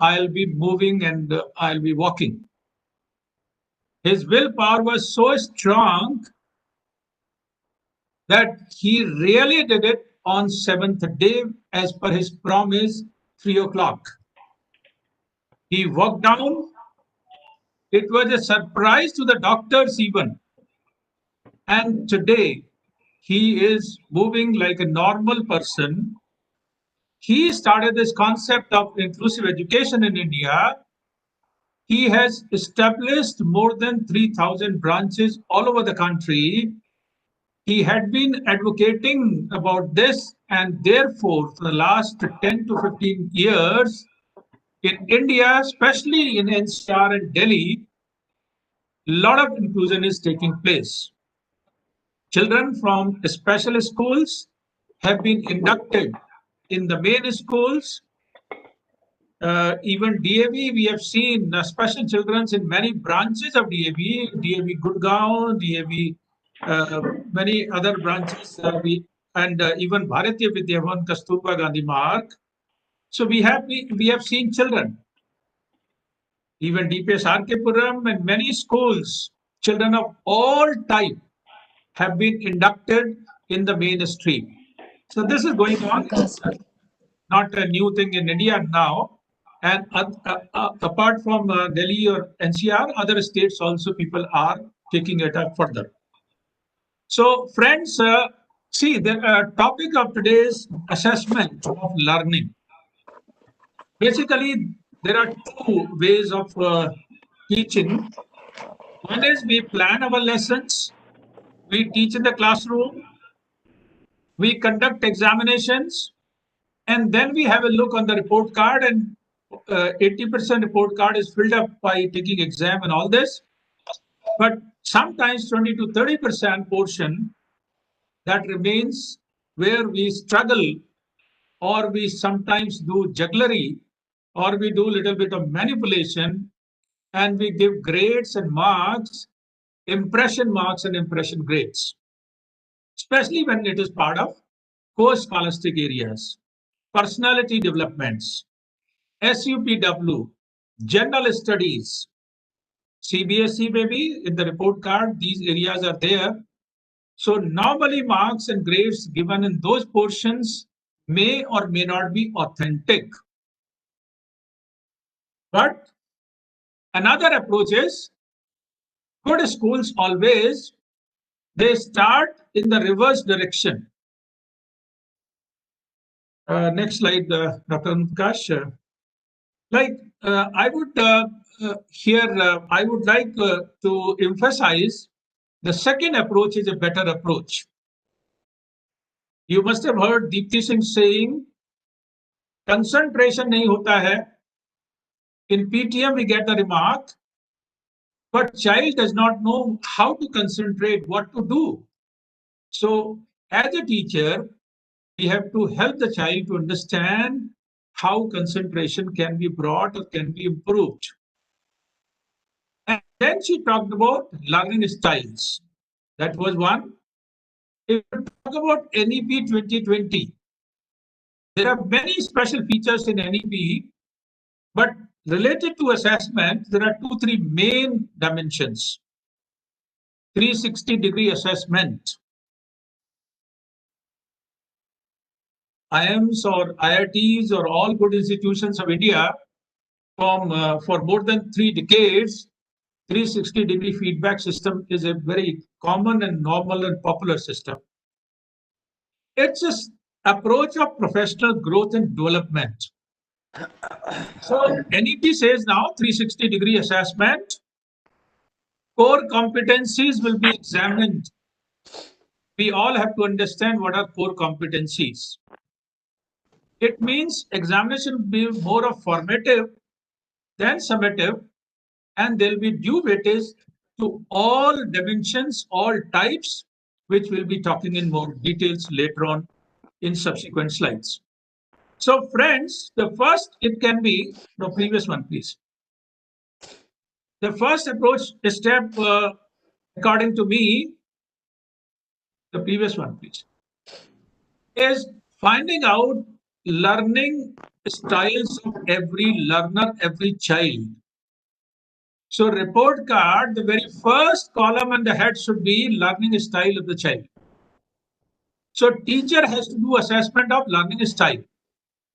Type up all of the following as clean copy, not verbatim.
I'll be moving and I'll be walking. His willpower was so strong that he really did it on 7th day as per his promise, 3 o'clock. He walked down. It was a surprise to the doctors even. And today, he is moving like a normal person. He started this concept of inclusive education in India. He has established more than 3,000 branches all over the country. He had been advocating about this, and therefore, for the last 10 to 15 years, in India, especially in NCR and Delhi, a lot of inclusion is taking place. Children from special schools have been inducted in the main schools. Even DAV, we have seen special children in many branches of DAV Gurgaon, DAV, many other branches, and even Bharatiya Vidyavan, Kasturba Gandhi Marg. So we have seen children, even DPS RK and many schools, children of all type have been inducted in the mainstream. So this is going on. It's not a new thing in India now. And apart from Delhi or NCR, other states also people are taking it up further. So friends, see the topic of today's assessment of learning. Basically, there are two ways of teaching. One is we plan our lessons, we teach in the classroom, we conduct examinations, and then we have a look on the report card, and 80% report card is filled up by taking exam and all this. But sometimes 20 to 30% portion that remains where we struggle, or we sometimes do jugglery, or we do a little bit of manipulation, and we give grades and marks, impression marks and impression grades, especially when it is part of core scholastic areas, personality developments, SUPW, general studies, CBSE maybe in the report card, these areas are there. So normally marks and grades given in those portions may or may not be authentic. But another approach is good schools always, they start in the reverse direction. Next slide, Dr. Prakash. I would I would like to emphasize the second approach is a better approach. You must have heard Deepti Singh saying, concentration nahi hota hai. In PTM, we get the remark, but child does not know how to concentrate, what to do. So as a teacher, we have to help the child to understand how concentration can be brought or can be improved. And then she talked about learning styles. That was one. If you talk about NEP 2020, there are many special features in NEP, but related to assessment, there are 2-3 main dimensions. 360-degree assessment. IIMs or IITs or all good institutions of India for more than 3 decades, 360-degree feedback system is a very common and normal and popular system. It's an approach of professional growth and development. So NEP says now 360-degree assessment, core competencies will be examined. We all have to understand what are core competencies. It means examination will be more of formative than summative, and there will be due weightage to all dimensions, all types, which we'll be talking in more details later on in subsequent slides. So friends, the first, it can be, the previous one, please. The first approach step, according to me, the previous one, please, is finding out learning styles of every learner, every child. So report card, the very first column and the head should be learning style of the child. So teacher has to do assessment of learning style.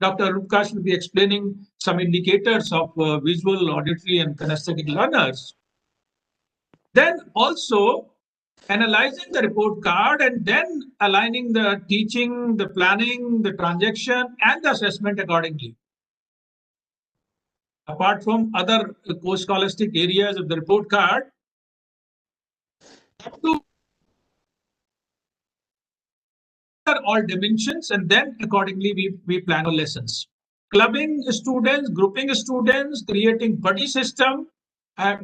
Dr. Prakash will be explaining some indicators of visual, auditory, and kinesthetic learners. Then also analyzing the report card and then aligning the teaching, the planning, the transaction, and the assessment accordingly. Apart from other co-scholastic areas of the report card, to all dimensions, and then accordingly we plan our lessons. Clubbing students, grouping students, creating buddy system.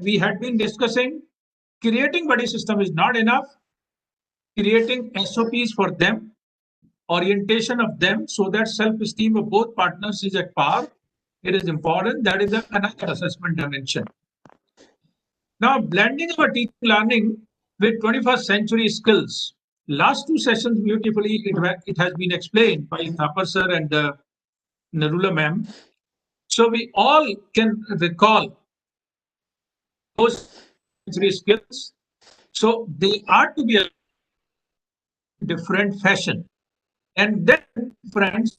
We had been discussing creating buddy system is not enough. Creating SOPs for them, orientation of them, so that self-esteem of both partners is at par. It is important. That is another assessment dimension. Now, blending our teaching learning with 21st century skills. Last two sessions beautifully it has been explained by Thapar sir and Narula ma'am. So we all can recall those century skills. So they are to be a different fashion. And then, friends,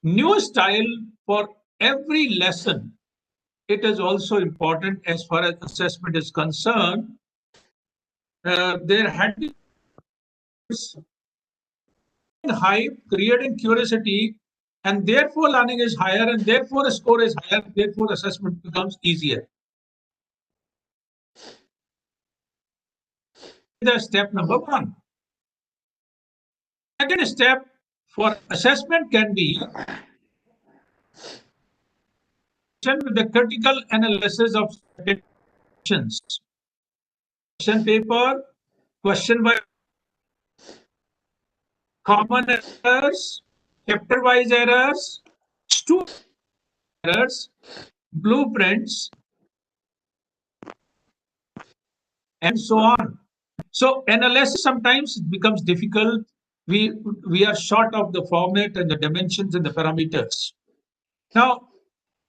new style for every lesson. It is also important as far as assessment is concerned. There had been hype, creating curiosity, and therefore learning is higher, and therefore a score is higher, therefore assessment becomes easier. The step number one. Second step for assessment can be with the critical analysis of questions. Question paper, question by common errors, chapter-wise errors, student errors, blueprints, and so on. So analysis sometimes becomes difficult. We are short of the format and the dimensions and the parameters. Now,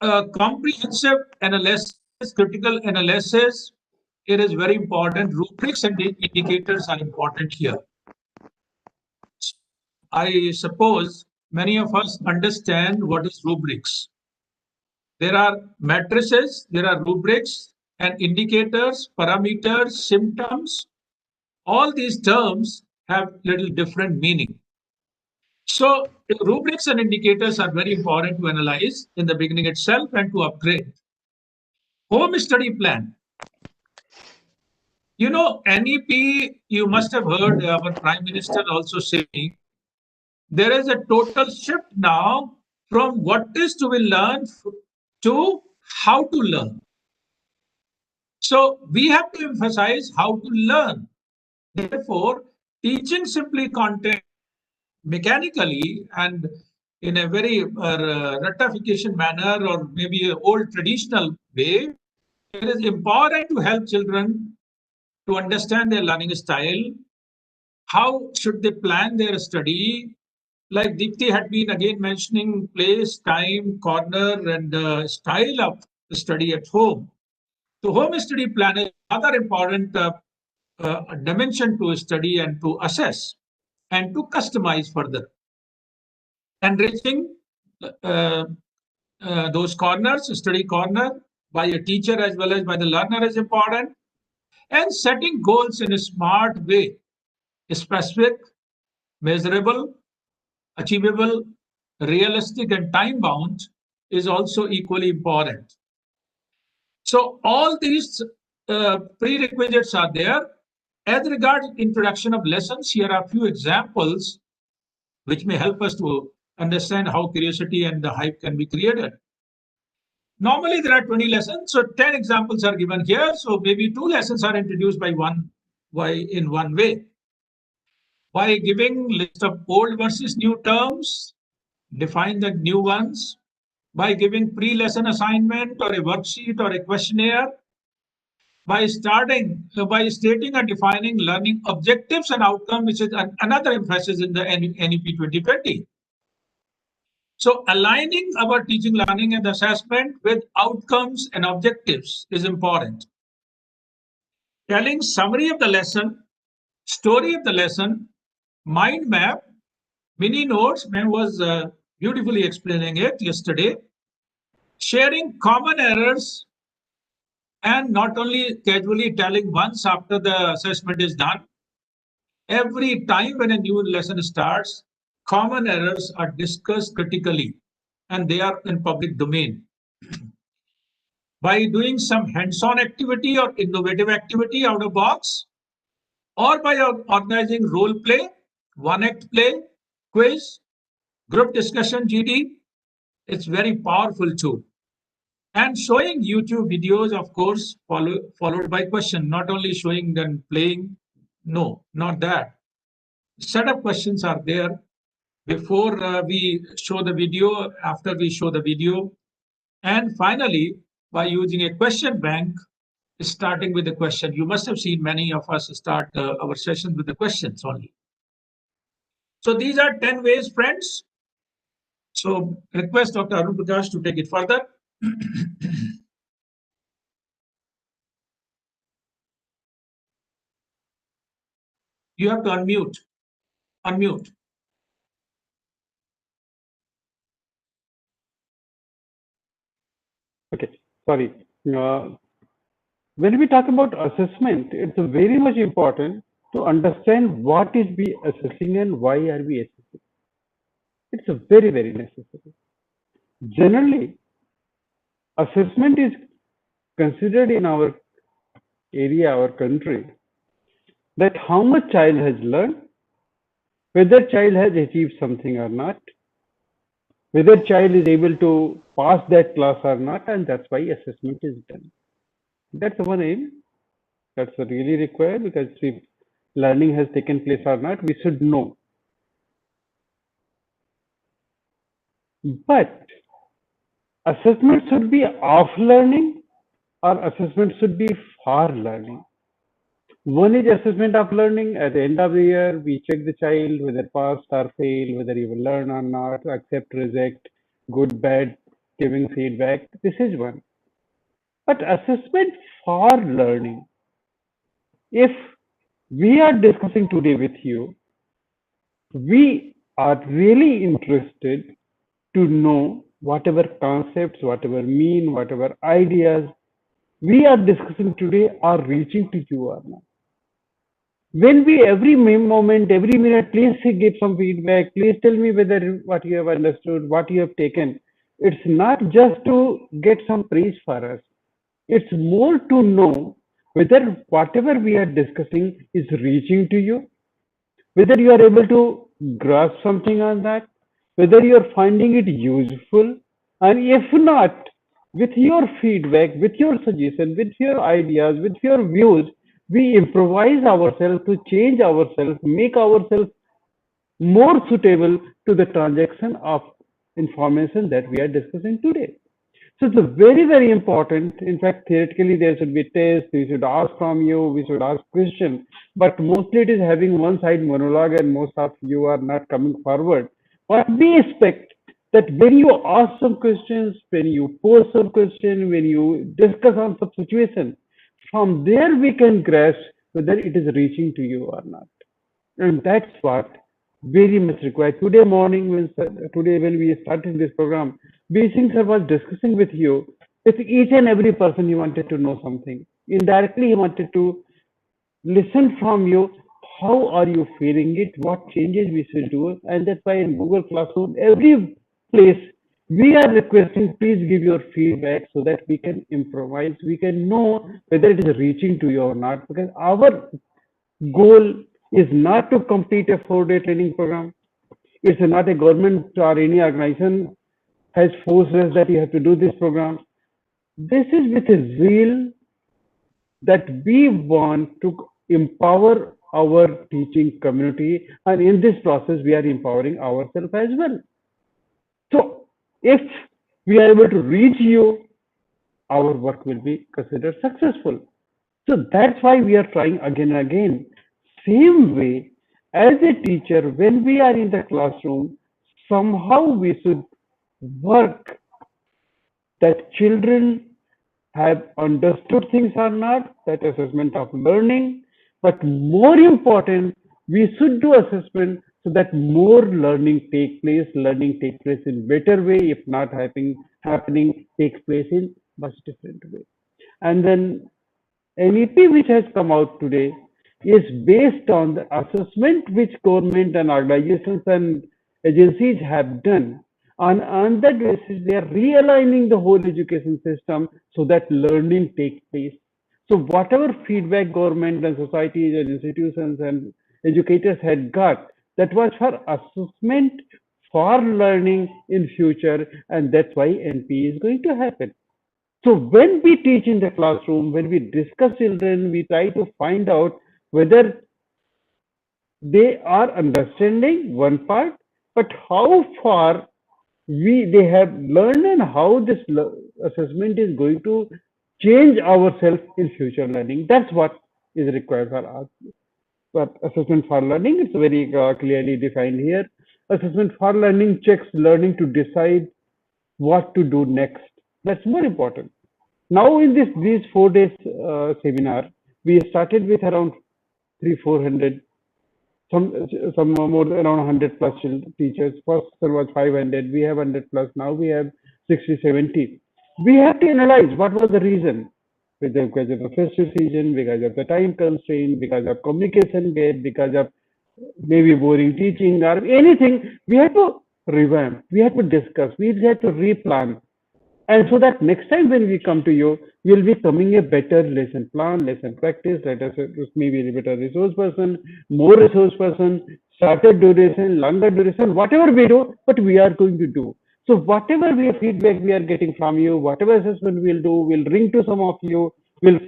comprehensive analysis, critical analysis, it is very important. Rubrics and indicators are important here. I suppose many of us understand what is rubrics. There are matrices, there are rubrics and indicators, parameters, symptoms. All these terms have little different meaning. So rubrics and indicators are very important to analyze in the beginning itself and to upgrade. Home study plan. You know, NEP, you must have heard our Prime Minister also saying, there is a total shift now from what is to be learned to how to learn. So we have to emphasize how to learn. Therefore, teaching simply content mechanically and in a very ratification manner or maybe an old traditional way, it is important to help children to understand their learning style. How should they plan their study? Like Deepthi had been again mentioning place, time, corner, and style of the study at home. So home study plan is another important dimension to study and to assess and to customize further. Enriching those corners, study corner, by a teacher as well as by the learner is important. And setting goals in a smart way, specific, measurable, achievable, realistic, and time bound is also equally important. So all these prerequisites are there. As regards introduction of lessons, here are a few examples which may help us to understand how curiosity and the hype can be created. Normally there are 20 lessons, so 10 examples are given here. So maybe 2 lessons are introduced in one way. By giving list of old versus new terms, define the new ones. By giving pre-lesson assignment or a worksheet or a questionnaire. By stating and defining learning objectives and outcome, which is another emphasis in the NEP 2020. So aligning our teaching, learning and assessment with outcomes and objectives is important. Telling summary of the lesson, story of the lesson, mind map, mini notes, man was beautifully explaining it yesterday, sharing common errors and not only casually telling once after the assessment is done. Every time when a new lesson starts, common errors are discussed critically and they are in public domain. By doing some hands-on activity or innovative activity out of box, or by organizing role play, one act play, quiz, group discussion, GD, it's very powerful tool. And showing YouTube videos, of course, followed by question, not only showing them playing. No, not that. Set of questions are there before we show the video, after we show the video. And finally, by using a question bank, starting with the question. You must have seen many of us start our sessions with the questions only. So these are 10 ways, friends. So request Dr. Arun Prakash to take it further. You have to unmute. Unmute. Okay, sorry. When we talk about assessment, it's very much important to understand what is we assessing and why are we assessing. It's a very, very necessary. Generally, assessment is considered in our area, our country, that how much child has learned, whether child has achieved something or not, whether child is able to pass that class or not, and that's why assessment is done. That's one aim. That's really required because if learning has taken place or not, we should know. But assessment should be of learning or assessment should be for learning. One is assessment of learning. At the end of the year, we check the child whether passed or failed, whether he will learn or not, accept, reject, good, bad, giving feedback. This is one. But assessment for learning, if we are discussing today with you, we are really interested to know whatever concepts, whatever mean, whatever ideas we are discussing today are reaching to you or not. When we every moment, every minute, please give some feedback. Please tell me whether what you have understood, what you have taken. It's not just to get some praise for us. It's more to know whether whatever we are discussing is reaching to you, whether you are able to grasp something on that, whether you are finding it useful, and if not, with your feedback, with your suggestion, with your ideas, with your views, we improvise ourselves to change ourselves, make ourselves more suitable to the transaction of information that we are discussing today. So it's a very, very important. In fact, theoretically, there should be tests. We should ask from you. We should ask questions. But mostly, it is having one-side monologue, and most of you are not coming forward. But we expect that when you ask some questions, when you pose some question, when you discuss on some situation, from there we can grasp whether it is reaching to you or not. And that's what very much required. Today morning, today when we started this program, B Singh sir was discussing with you, with each and every person he wanted to know something. Indirectly, he wanted to listen from you. How are you feeling it? What changes we should do? And that's why in Google Classroom, every place we are requesting, please give your feedback so that we can improvise. We can know whether it is reaching to you or not. Because our goal is not to complete a 4-day training program. It's not a government or any organization has forced us that you have to do this program. This is with a zeal that we want to empower our teaching community, and in this process, we are empowering ourselves as well. So, if we are able to reach you, our work will be considered successful. So that's why we are trying again and again. Same way, as a teacher, when we are in the classroom, somehow we should work that children have understood things or not, that assessment of learning. But more important, we should do assessment so that more learning take place in better way, if not happening takes place in much different way. And then NEP which has come out today is based on the assessment which government and organizations and agencies have done. On that basis, they are realigning the whole education system so that learning takes place. So whatever feedback government and societies and institutions and educators had got, that was for assessment for learning in future, and that's why NP is going to happen. So when we teach in the classroom, when we discuss children, we try to find out whether they are understanding one part, but how far they have learned and how this assessment is going to change ourselves in future learning. That's what is required for us. But assessment for learning, it's very clearly defined here. Assessment for learning checks learning to decide what to do next. That's more important. Now in these 4 days seminar, we started with around 300-400, some more than around 100 plus teachers. First there was 500, we have 100 plus, now we have 60-70. We have to analyze what was the reason. Because of the festive season, because of the time constraint, because of communication gap, because of maybe boring teaching or anything, we have to revamp, we have to discuss, we have to replan, and so that next time when we come to you, you'll be coming a better lesson plan, lesson practice, let us maybe a better resource person, more resource person, shorter duration, longer duration, whatever we do, but we are going to do. So whatever we feedback we are getting from you, whatever assessment we'll do, we'll ring to some of you, we'll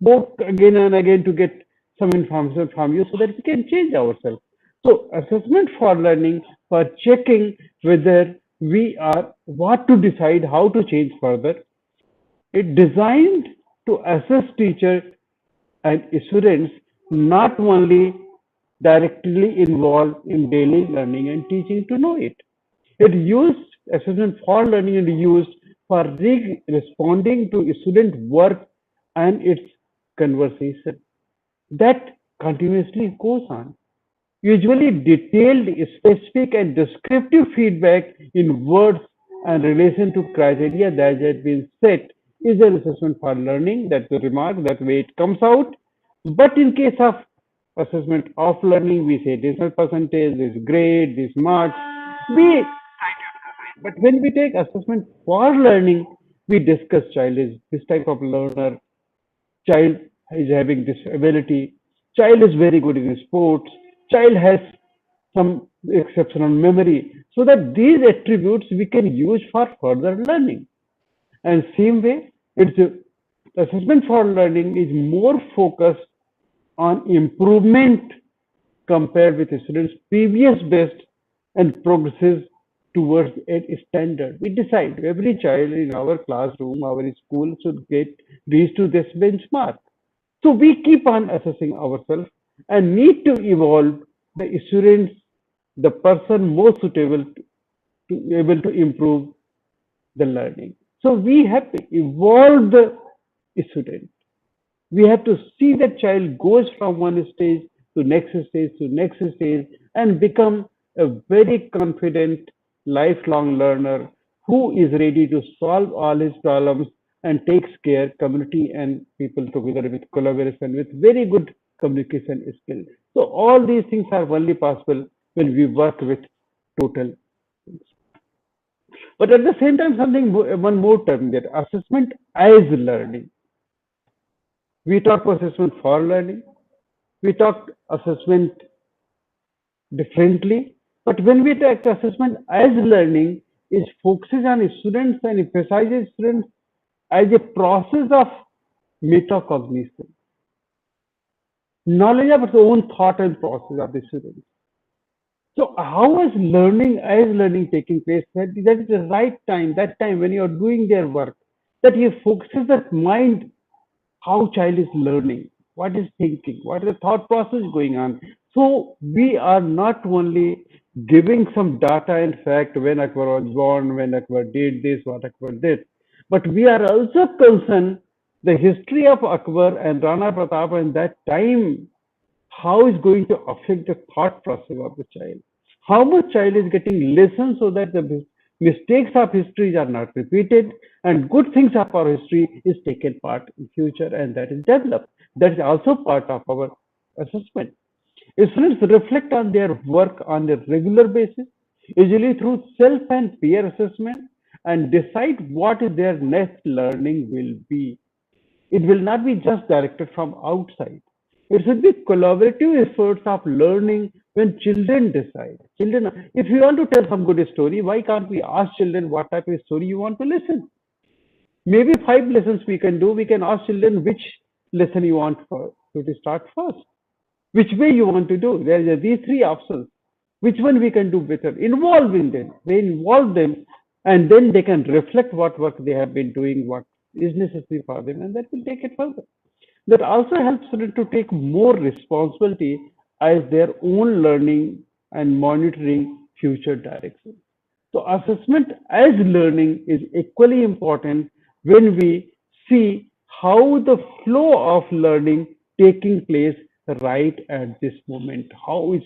poke again and again to get some information from you so that we can change ourselves. So assessment for learning, for checking whether we are what to decide how to change further. It designed to assess teachers and students not only directly involved in daily learning and teaching to know it. It used assessment for learning and used for responding to student work and its conversation. That continuously goes on. Usually detailed, specific, and descriptive feedback in words and relation to criteria that has been set is an assessment for learning. That's the remark, that way it comes out. But in case of assessment of learning, we say decimal percentage, this grade, this marks. We but when we take assessment for learning, we discuss child is this type of learner, child is having this ability, child is very good in sports, child has some exceptional memory, so that these attributes we can use for further learning. And same way, it's assessment for learning is more focused on improvement compared with the students' previous best and progresses towards a standard. We decide every child in our classroom, our school should get reach to this benchmark. So we keep on assessing ourselves and need to evolve the students, the person most suitable to able to improve the learning. So we have to evolve the student. We have to see the child goes from one stage to next stage to next stage and become a very confident lifelong learner who is ready to solve all his problems and takes care community and people together with collaboration with very good communication skills. So all these things are only possible when we work with total. But at the same time, one more term, that assessment as learning. We talk assessment for learning. We talk assessment differently. But when we take assessment as learning, it focuses on students and emphasizes students as a process of metacognition, knowledge of its own thought and process of the student. So how is learning as learning taking place? That is the right time, that time when you are doing their work, that you focuses that mind, how child is learning, what is thinking, what is the thought process going on. So we are not only giving some data and fact when Akbar was born, when Akbar did this, what Akbar did. But we are also concerned the history of Akbar and Rana Pratap and that time, how is going to affect the thought process of the child. How much child is getting lessons so that the mistakes of history are not repeated and good things of our history is taken part in future and that is developed. That is also part of our assessment. Students reflect on their work on a regular basis, usually through self and peer assessment, and decide what their next learning will be. It will not be just directed from outside. It should be collaborative efforts of learning when children decide. Children, if you want to tell some good story, why can't we ask children what type of story you want to listen? Maybe 5 lessons we can do. We can ask children which lesson you want to start first, which way you want to do. There are these three options. Which one we can do better? Involve in them. They involve them, and then they can reflect what work they have been doing, what is necessary for them, and that will take it further. That also helps them to take more responsibility as their own learning and monitoring future direction. So assessment as learning is equally important when we see how the flow of learning taking place right at this moment. How is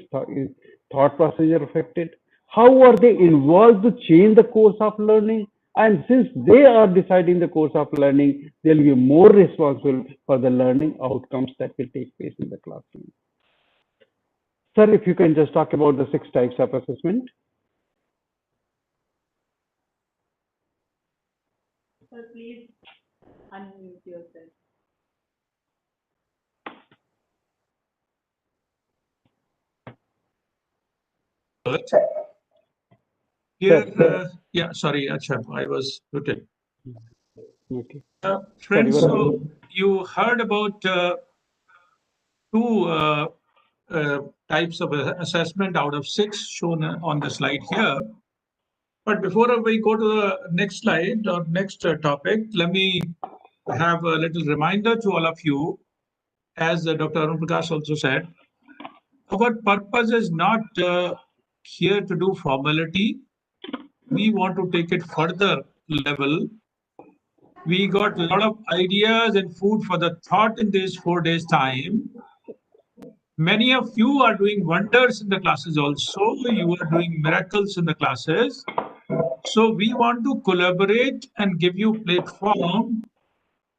thought process affected? How are they involved to change the course of learning? And since they are deciding the course of learning, they'll be more responsible for the learning outcomes that will take place in the classroom. Sir, if you can just talk about the 6 types of assessment. Sir, please unmute yourself. Good. Here, yeah, sorry, Acha, I was muted. Okay. Friends, Sorry, so you heard about two types of assessment out of 6 shown on the slide here. But before we go to the next slide or next topic, let me have a little reminder to all of you. As Dr. Arun Prakash also said, our purpose is not here to do formality. We want to take it further level. We got a lot of ideas and food for the thought in these 4 days time. Many of you are doing wonders in the classes also. You are doing miracles in the classes. So we want to collaborate and give you platform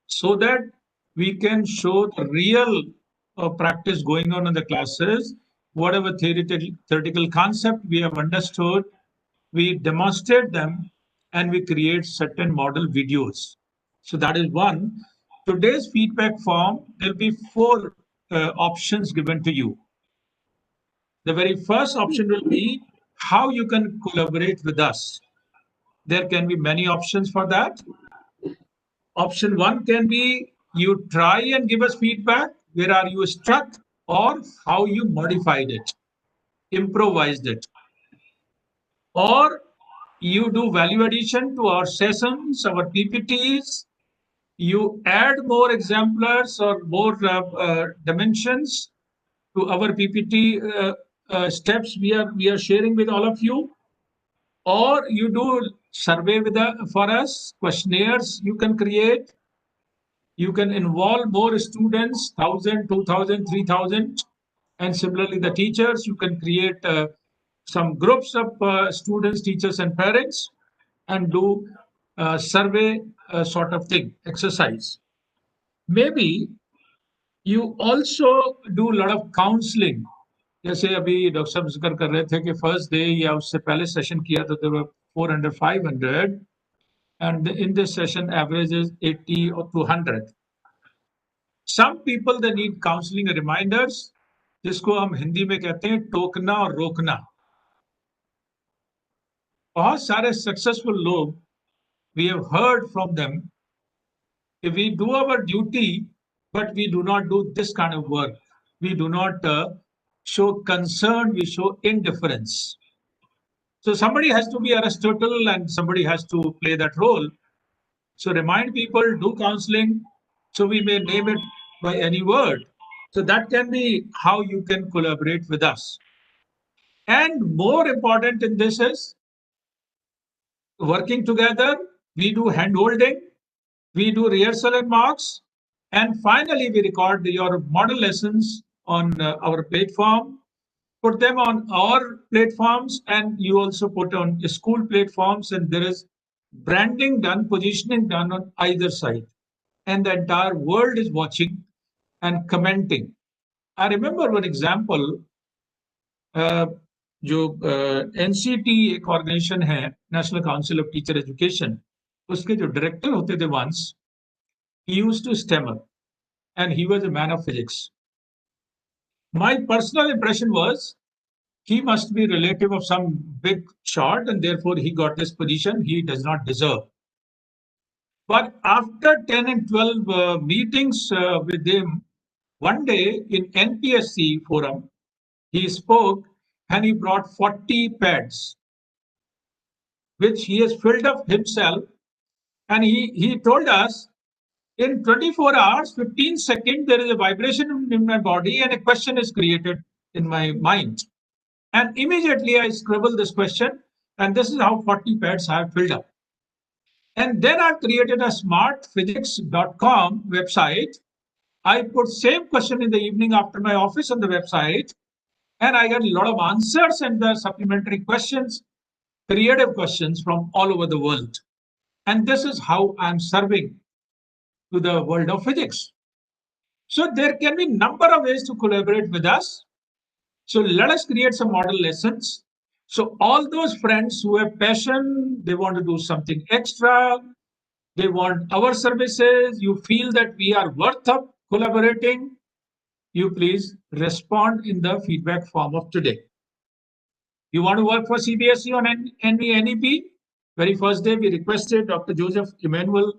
so that we can show the real practice going on in the classes. Whatever theoretical concept we have understood, we demonstrate them and we create certain model videos. So that is one. Today's feedback form, there'll be 4 options given to you. The very first option will be how you can collaborate with us. There can be many options for that. Option 1 can be you try and give us feedback. Where are you stuck or how you modified it, improvised it. Or you do value addition to our sessions, our PPTs. You add more exemplars or more dimensions to our PPT steps we are sharing with all of you. Or you do survey for us, questionnaires you can create. You can involve more students, 1,000, 2,000, 3,000. And similarly, the teachers, you can create some groups of students, teachers, and parents and do survey sort of thing, exercise. Maybe you also do a lot of counseling. जैसे अभी doctor साहब जिक्र कर रहे थे कि first day या उससे पहले सेशन किया तो there were 400 500 and in this session average is 80 or 200. Some people they need counseling reminders जिसको हम हिंदी में कहते हैं टोकना और रोकना. बहुत सारे सक्सेसफुल लोग we have heard from them if we do our duty but we do not do this kind of work, we do not show concern, we show indifference. So somebody has to be Aristotle and somebody has to play that role. So remind people, do counseling. So we may name it by any word. So that can be how you can collaborate with us. And more important in this is working together. We do hand holding, we do rehearsal and marks, and finally we record your model lessons on our platform, put them on our platforms, and you also put on school platforms, and there is branding done, positioning done on either side, and the entire world is watching and commenting. I remember one example. जो NCT एक organisation है, national council of teacher education, उसके जो director होते थे once, he used to stammer and he was a man of physics. My personal impression was he must be relative of some big shot and therefore he got this position he does not deserve. But after 10 and 12 meetings with him, one day in NPSC forum, he spoke and he brought 40 pads, which he has filled up himself. And he told us in 24 hours, 15 seconds, there is a vibration in my body and a question is created in my mind. And immediately I scribble this question, and this is how 40 pads I have filled up. And then I've created a smartphysics.com website. I put same question in the evening after my office on the website, and I got a lot of answers and the supplementary questions, creative questions from all over the world. And this is how I'm serving to the world of physics. So there can be number of ways to collaborate with us. So let us create some model lessons. So all those friends who have passion, they want to do something extra, they want our services, you feel that we are worth of collaborating, you please respond in the feedback form of today. You want to work for CBSE on NEP? Very first day, we requested Dr. Joseph Emmanuel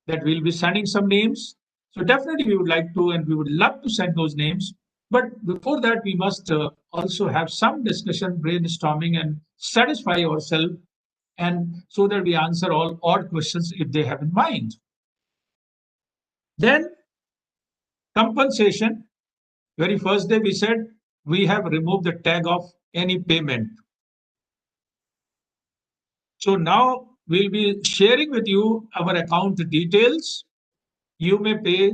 that we'll be sending some names. So definitely we would like to, and we would love to send those names. But before that, we must also have some discussion, brainstorming, and satisfy ourselves, and so that we answer all odd questions if they have in mind. Then compensation. Very first day, we said we have removed the tag of any payment. So now we'll be sharing with you our account details. You may pay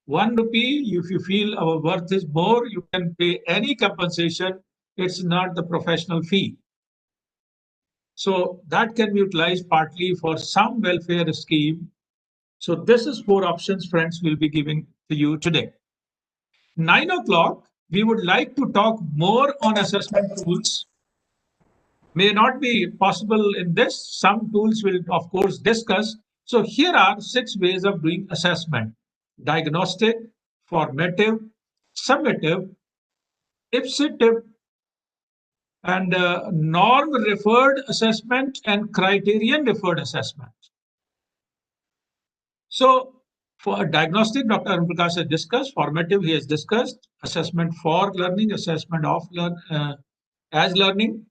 1 rupee. If you feel our worth is more, you can pay any compensation. It's not the professional fee. So that can be utilized partly for some welfare scheme. So this is 4 options, friends, we'll be giving to you today. 9 o'clock, we would like to talk more on assessment tools. May not be possible in this. Some tools will, of course, discuss. So here are 6 ways of doing assessment: diagnostic, formative, summative, ipsative, and norm referred assessment and criterion referred assessment. So for diagnostic, Dr. Arun Prakash has discussed. Formative, he has discussed. Assessment for learning, assessment of as learning.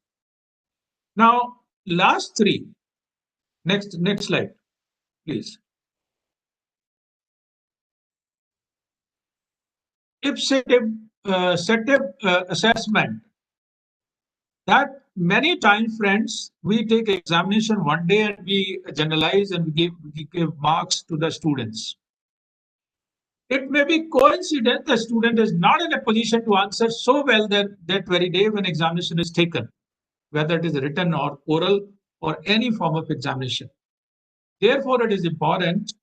Now, last 3. Next slide, please. Ipsative assessment. That many times, friends, we take examination one day and we generalize and we give marks to the students. It may be coincident the student is not in a position to answer so well that very day when examination is taken, whether it is written or oral or any form of examination. Therefore, it is important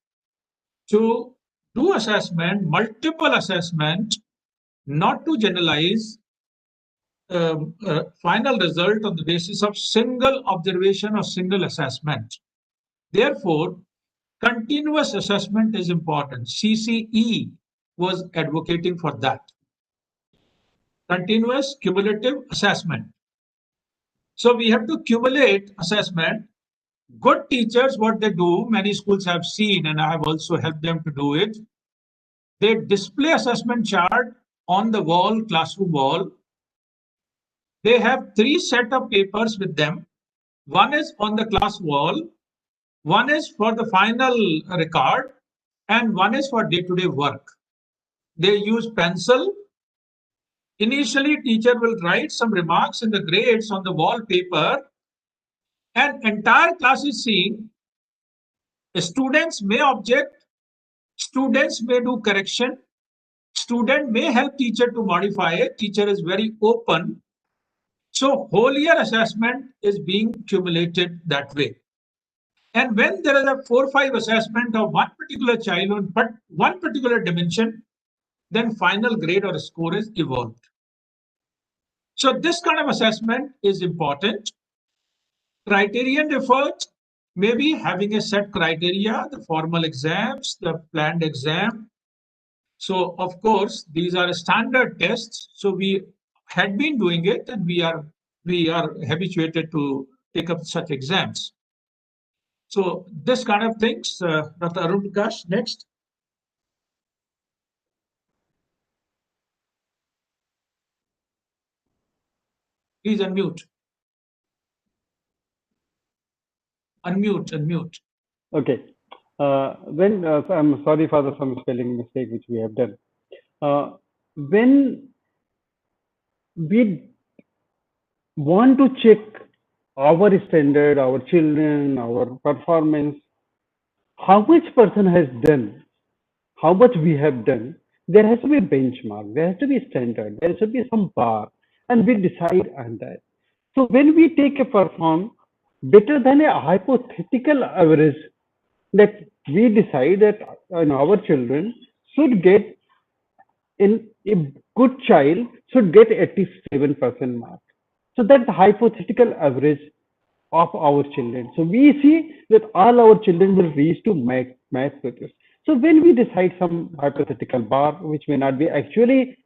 to do assessment, multiple assessment, not to generalize final result on the basis of single observation or single assessment. Therefore, continuous assessment is important. CCE was advocating for that. Continuous cumulative assessment. So we have to cumulate assessment. Good teachers, what they do, many schools have seen, and I have also helped them to do it. They display assessment chart on the wall, classroom wall. They have 3 set of papers with them. One is on the class wall, one is for the final record, and one is for day-to-day work. They use pencil Initially, teacher will write some remarks in the grades on the wallpaper, and entire class is seen. Students may object, students may do correction, student may help teacher to modify it. Teacher is very open. So whole year assessment is being accumulated that way. And when there is a 4-5 assessment of one particular child on but one particular dimension, then final grade or score is evolved. So this kind of assessment is important. Criterion differs, maybe having a set criteria, the formal exams, the planned exam. So of course, these are standard tests. So we had been doing it, and we are habituated to take up such exams. So this kind of things, Dr. Arun Prakash, next. Please unmute. Unmute. Okay. I'm sorry for the some spelling mistake which we have done. When we want to check our standard, our children, our performance, how much person has done, how much we have done, there has to be a benchmark, there has to be a standard, there should be some bar, and we decide on that. So when we take a perform better than a hypothetical average, that we decide that our children should get in a good child should get 87% mark. So that's the hypothetical average of our children. So we see that all our children will reach to math focus. So when we decide some hypothetical bar, which may not be actually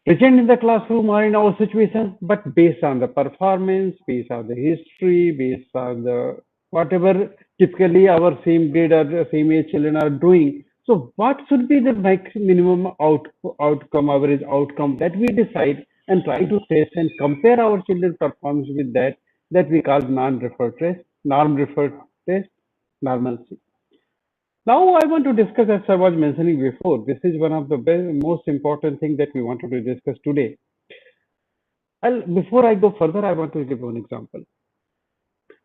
present in the classroom or in our situation, but based on the performance, based on the history, based on the whatever typically our same grade or the same age children are doing. So what should be the minimum outcome, average outcome that we decide and try to test and compare our children's performance with that we call non-referred test, norm-referred test, normalcy. Now I want to discuss, as I was mentioning before, this is one of the most important thing that we wanted to discuss today. Before I go further, I want to give one example.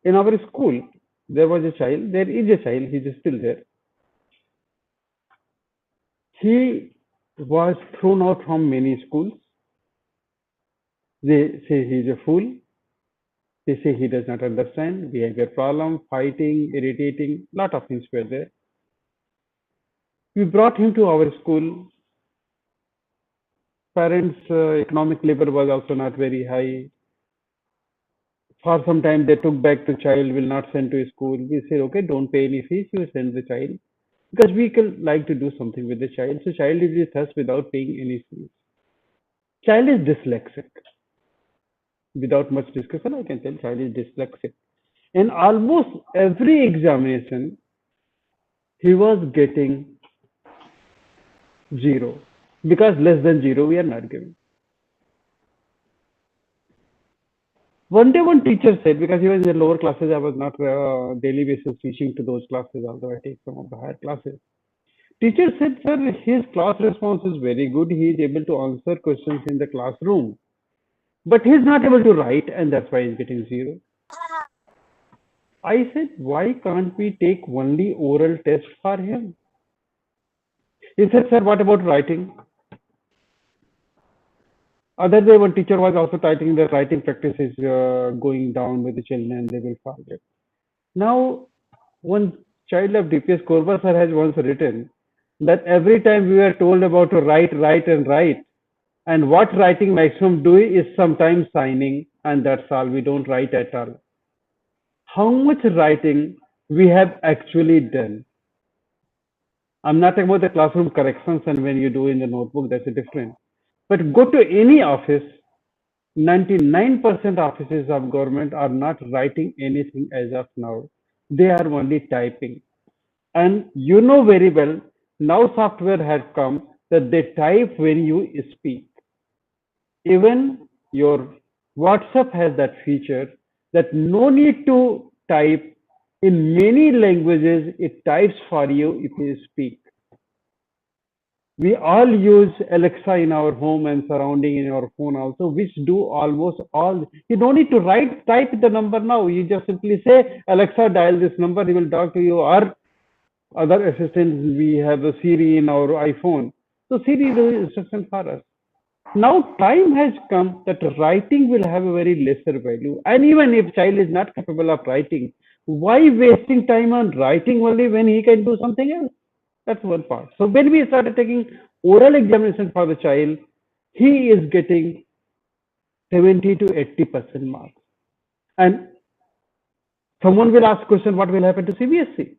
In our school, there is a child, he is still there. He was thrown out from many schools. They say he is a fool. They say he does not understand, behavior problem, fighting, irritating, lot of things were there. We brought him to our school. Parents' economic labor was also not very high. For some time, they took back the child, will not send to school. We said, okay, don't pay any fees, you send the child. Because we can like to do something with the child. So child is with us without paying any fees. Child is dyslexic. Without much discussion, I can tell child is dyslexic. In almost every examination, he was getting 0. Because less than 0, we are not giving. One day, one teacher said, because he was in the lower classes, I was not daily basis teaching to those classes, although I take some of the higher classes. Teacher said, sir, his class response is very good. He is able to answer questions in the classroom, but he is not able to write, and that's why he's getting 0. I said, why can't we take only oral test for him? He said, sir, what about writing? Other day, one teacher was also typing the writing practice is going down with the children, they will forget. Now, one child of DPS Korba sir has once written that every time we are told about to write, and what writing maximum do is sometimes signing, and that's all. We don't write at all. How much writing we have actually done? I'm not talking about the classroom corrections and when you do in the notebook, that's a different. But go to any office, 99% offices of government are not writing anything as of now. They are only typing. And you know very well, now software has come that they type when you speak. Even your WhatsApp has that feature that no need to type in many languages, it types for you if you speak. We all use Alexa in our home and surrounding in our phone also, which do almost all. You don't need to type the number now. You just simply say, Alexa, dial this number. He will talk to you. Or other assistants, we have a Siri in our iPhone. So Siri is the instruction for us. Now time has come that writing will have a very lesser value. And even if child is not capable of writing, why wasting time on writing only when he can do something else? That's one part. So when we started taking oral examination for the child, he is getting 70 to 80% marks. And someone will ask question, what will happen to CBSE?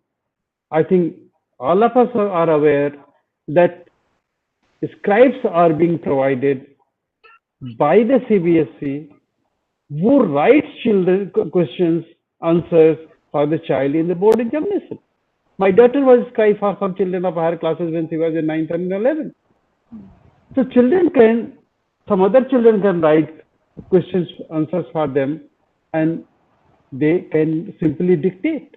I think all of us are aware that scribes are being provided by the CBSE who writes children questions, answers for the child in the board examination. My daughter was scribe for some children of higher classes when she was in 9th and 11th. So children can, some other children can write questions, answers for them, and they can simply dictate.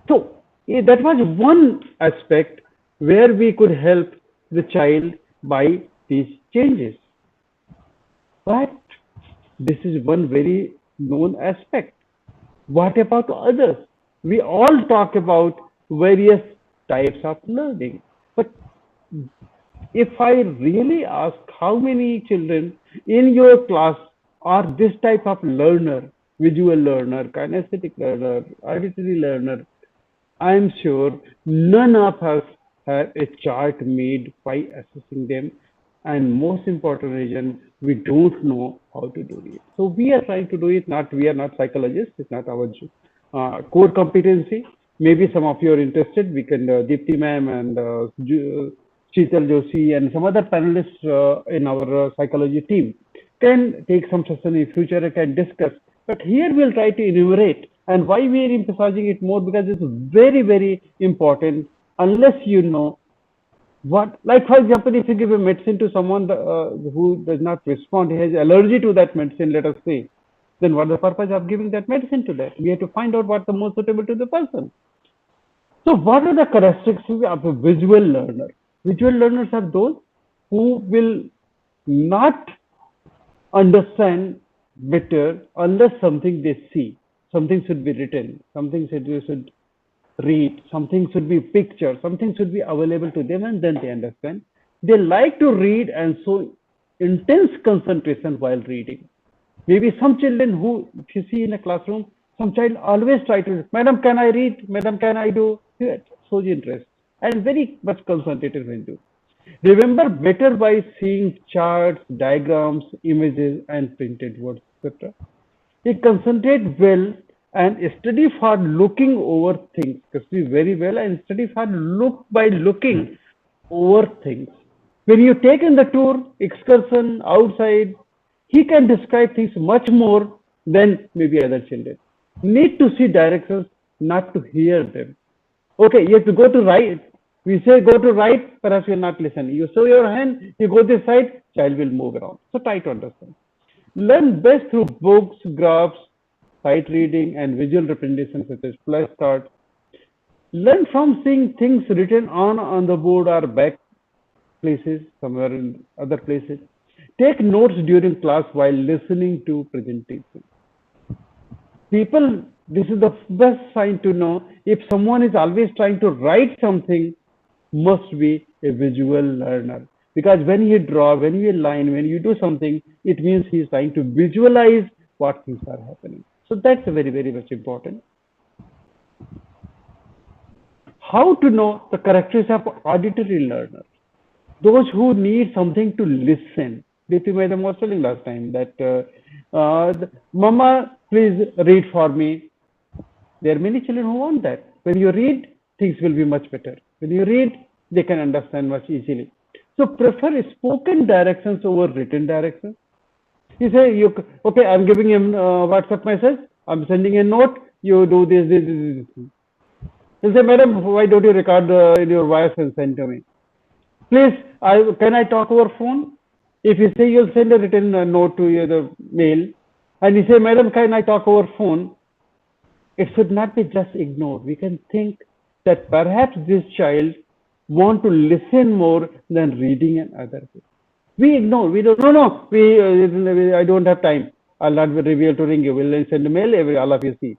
So that was one aspect where we could help the child by these changes. But this is one very known aspect. What about others? We all talk about various types of learning. But if I really ask how many children in your class are this type of learner, visual learner, kinesthetic learner, auditory learner, I'm sure none of us have a chart made by assessing them. And most important reason, we don't know how to do it. So we are trying to do it. Not we are not psychologists. It's not our core competency. Maybe some of you are interested. We can Deepti ma'am and Sheetal Joshi and some other panelists in our psychology team can take some session in future and can discuss. But here we'll try to enumerate. And why we are emphasizing it more? Because it's very, very important. Unless you know what, like for example, if you give a medicine to someone who does not respond, he has allergy to that medicine, let us say, then what is the purpose of giving that medicine to that? We have to find out what's the most suitable to the person. So what are the characteristics of a visual learner? Visual learners are those who will not understand better unless something they see. Something should be written, something should read, something should be pictured, something should be available to them, and then they understand. They like to read and show intense concentration while reading. Maybe some children who, if you see in a classroom, some child always try to, Madam, can I read? Madam, can I do? Shows interest and very much concentrated when do. Remember better by seeing charts, diagrams, images, and printed words, etc. He concentrate well and study for looking over things. Study very well and study for look by looking over things. When you take in the tour, excursion, outside, he can describe things much more than maybe other children. Need to see directions, not to hear them. Okay, you have to go to right. We say go to right, perhaps you're not listening. You show your hand, you go this side, child will move around. So try to understand. Learn best through books, graphs, sight reading, and visual representation such as flashcards. Learn from seeing things written on the board or back places, somewhere in other places. Take notes during class while listening to presentation. People, this is the best sign to know if someone is always trying to write something, must be a visual learner. Because when you draw, when you line, when you do something, it means he is trying to visualize what things are happening. So that's very, very much important. How to know the characteristics of auditory learners? Those who need something to listen. Deepti Madam was telling last time that, Mama, please read for me. There are many children who want that. When you read, things will be much better. When you read, they can understand much easily. So prefer spoken directions over written directions. You say, okay, I'm giving him a WhatsApp message. I'm sending a note. You do this. You say, Madam, why don't you record in your voice and send to me? Please, can I talk over phone? If you say you'll send a written note to your mail, and you say, Madam, can I talk over phone? It should not be just ignored. We can think that perhaps this child want to listen more than reading and other things. We ignore. We don't. No, no. I don't have time. I'll not reveal to ring you. We'll send a mail. All of you see.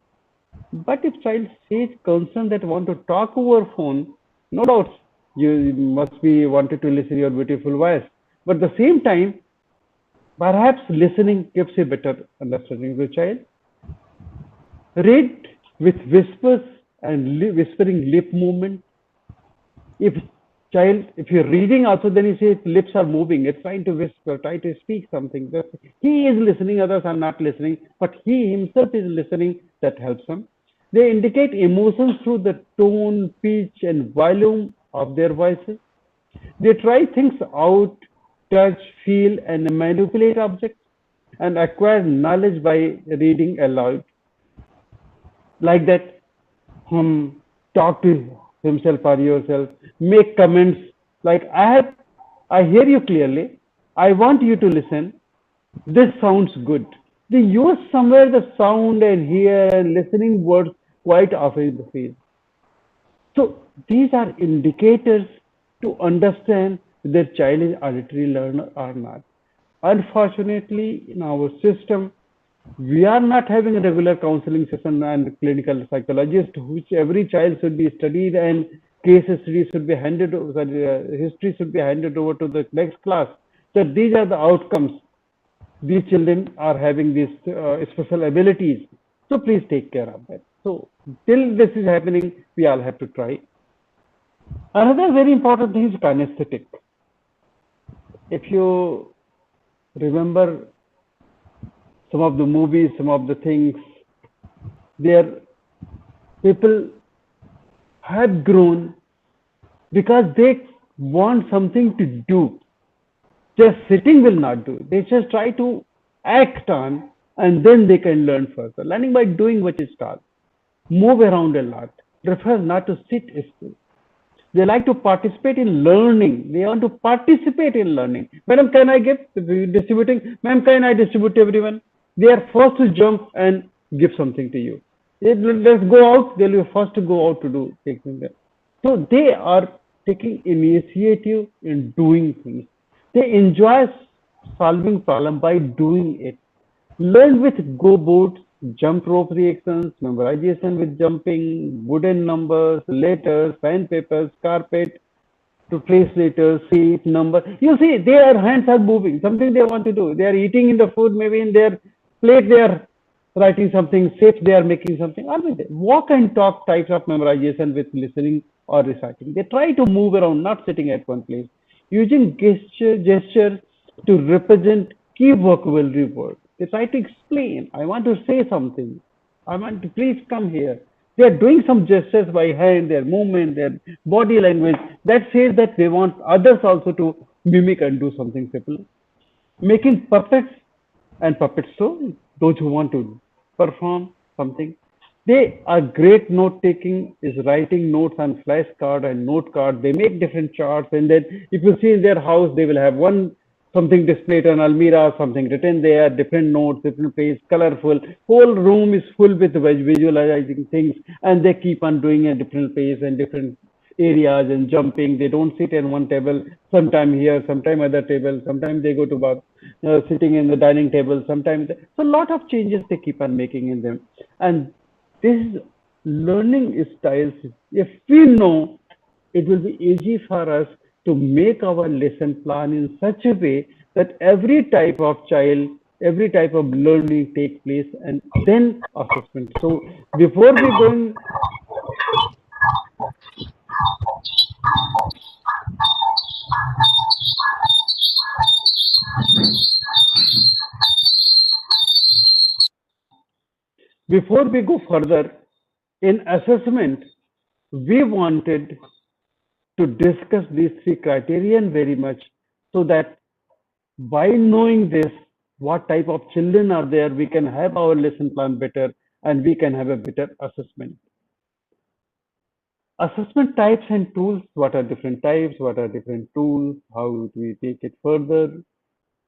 But if child says concern that want to talk over phone, no doubt you must be wanted to listen your beautiful voice. But at the same time, perhaps listening gives a better understanding of the child. Read with whispers and whispering lip movement. If child, if you're reading also, then you say lips are moving. It's trying to whisper, try to speak something. He is listening, others are not listening, but he himself is listening. That helps him. They indicate emotions through the tone, pitch, and volume of their voices. They try things out, touch, feel, and manipulate objects, and acquire knowledge by reading aloud. Like that, talk to himself or yourself, make comments like I hear you clearly. I want you to listen. This sounds good. They use somewhere the sound and hear and listening words quite often in the field. So these are indicators to understand their child is auditory learner or not. Unfortunately, in our system, we are not having a regular counseling session and clinical psychologist, which every child should be studied and case studies should be handed over, history should be handed over to the next class. So these are the outcomes. These children are having these special abilities. So please take care of that. So till this is happening, we all have to try. Another very important thing is kinesthetic. If you remember some of the movies, some of the things, there people have grown because they want something to do. Just sitting will not do. They just try to act on and then they can learn further. Learning by doing what is taught. Move around a lot. Prefer not to sit still. They like to participate in learning. They want to participate in learning. Madam, can I give distributing? Ma'am, can I distribute to everyone? They are first to jump and give something to you. Let's go out. They'll be first to go out to do taking that. So they are taking initiative in doing things. They enjoy solving problem by doing it. Learn with go boards, jump rope reactions, memorization with jumping, wooden numbers, letters, pen papers, carpet, to trace letters, seat, number. You see, their hands are moving, something they want to do. They are eating in the food, maybe in their plate they are writing something, shapes they are making something. Always walk and talk types of memorization with listening or reciting. They try to move around, not sitting at one place. Using gestures to represent key vocabulary words. They try to explain. I want to say something. I want to please come here. They are doing some gestures by hand, their movement, their body language. That says that they want others also to mimic and do something simple. Making puppets and puppet show, those who want to perform something. They are great note taking, is writing notes on flashcard and note card. They make different charts, and then if you see in their house, they will have one something displayed on almirah, something written there, different notes, different pages, colorful. Whole room is full with visualizing things, and they keep on doing a different pace and different areas and jumping. They don't sit in one table. Sometime here, sometime other table. Sometimes they go to sitting in the dining table. Sometimes so a lot of changes they keep on making in them, and this learning styles. If we know, it will be easy for us to make our lesson plan in such a way that every type of child, every type of learning take place, and then assessment. So before we go in, before we go further in assessment, we wanted to discuss these three criterion very much so that by knowing this, what type of children are there, we can have our lesson plan better and we can have a better assessment. Assessment types and tools, what are different types, what are different tools, how do we take it further?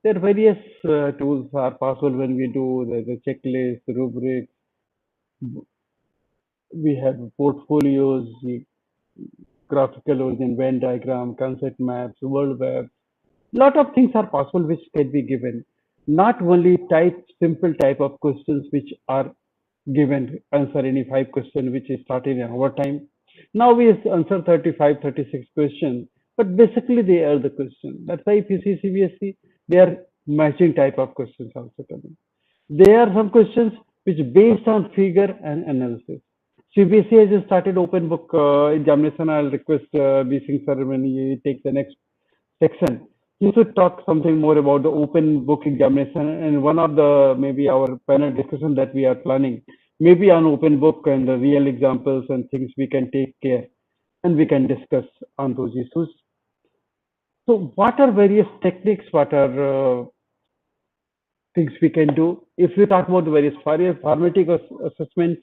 There are various tools are possible when we do the checklist, rubrics, we have portfolios, graphical origin, Venn diagram, concept maps, world web. Lot of things are possible which can be given. Not only simple type of questions which are given, answer any 5 questions which is started in our time. Now we answer 35, 36 questions, but basically they are the question. That's why if you see CBSE, they are matching type of questions also coming. There are some questions which based on figure and analysis. CBSE has just started open book examination. I'll request B Singh sir when he takes the next section. He should talk something more about the open book examination and one of the maybe our panel discussion that we are planning, maybe on open book and the real examples and things we can take care and we can discuss on those issues. So what are various techniques? What are things we can do? If we talk about the various formative assessments,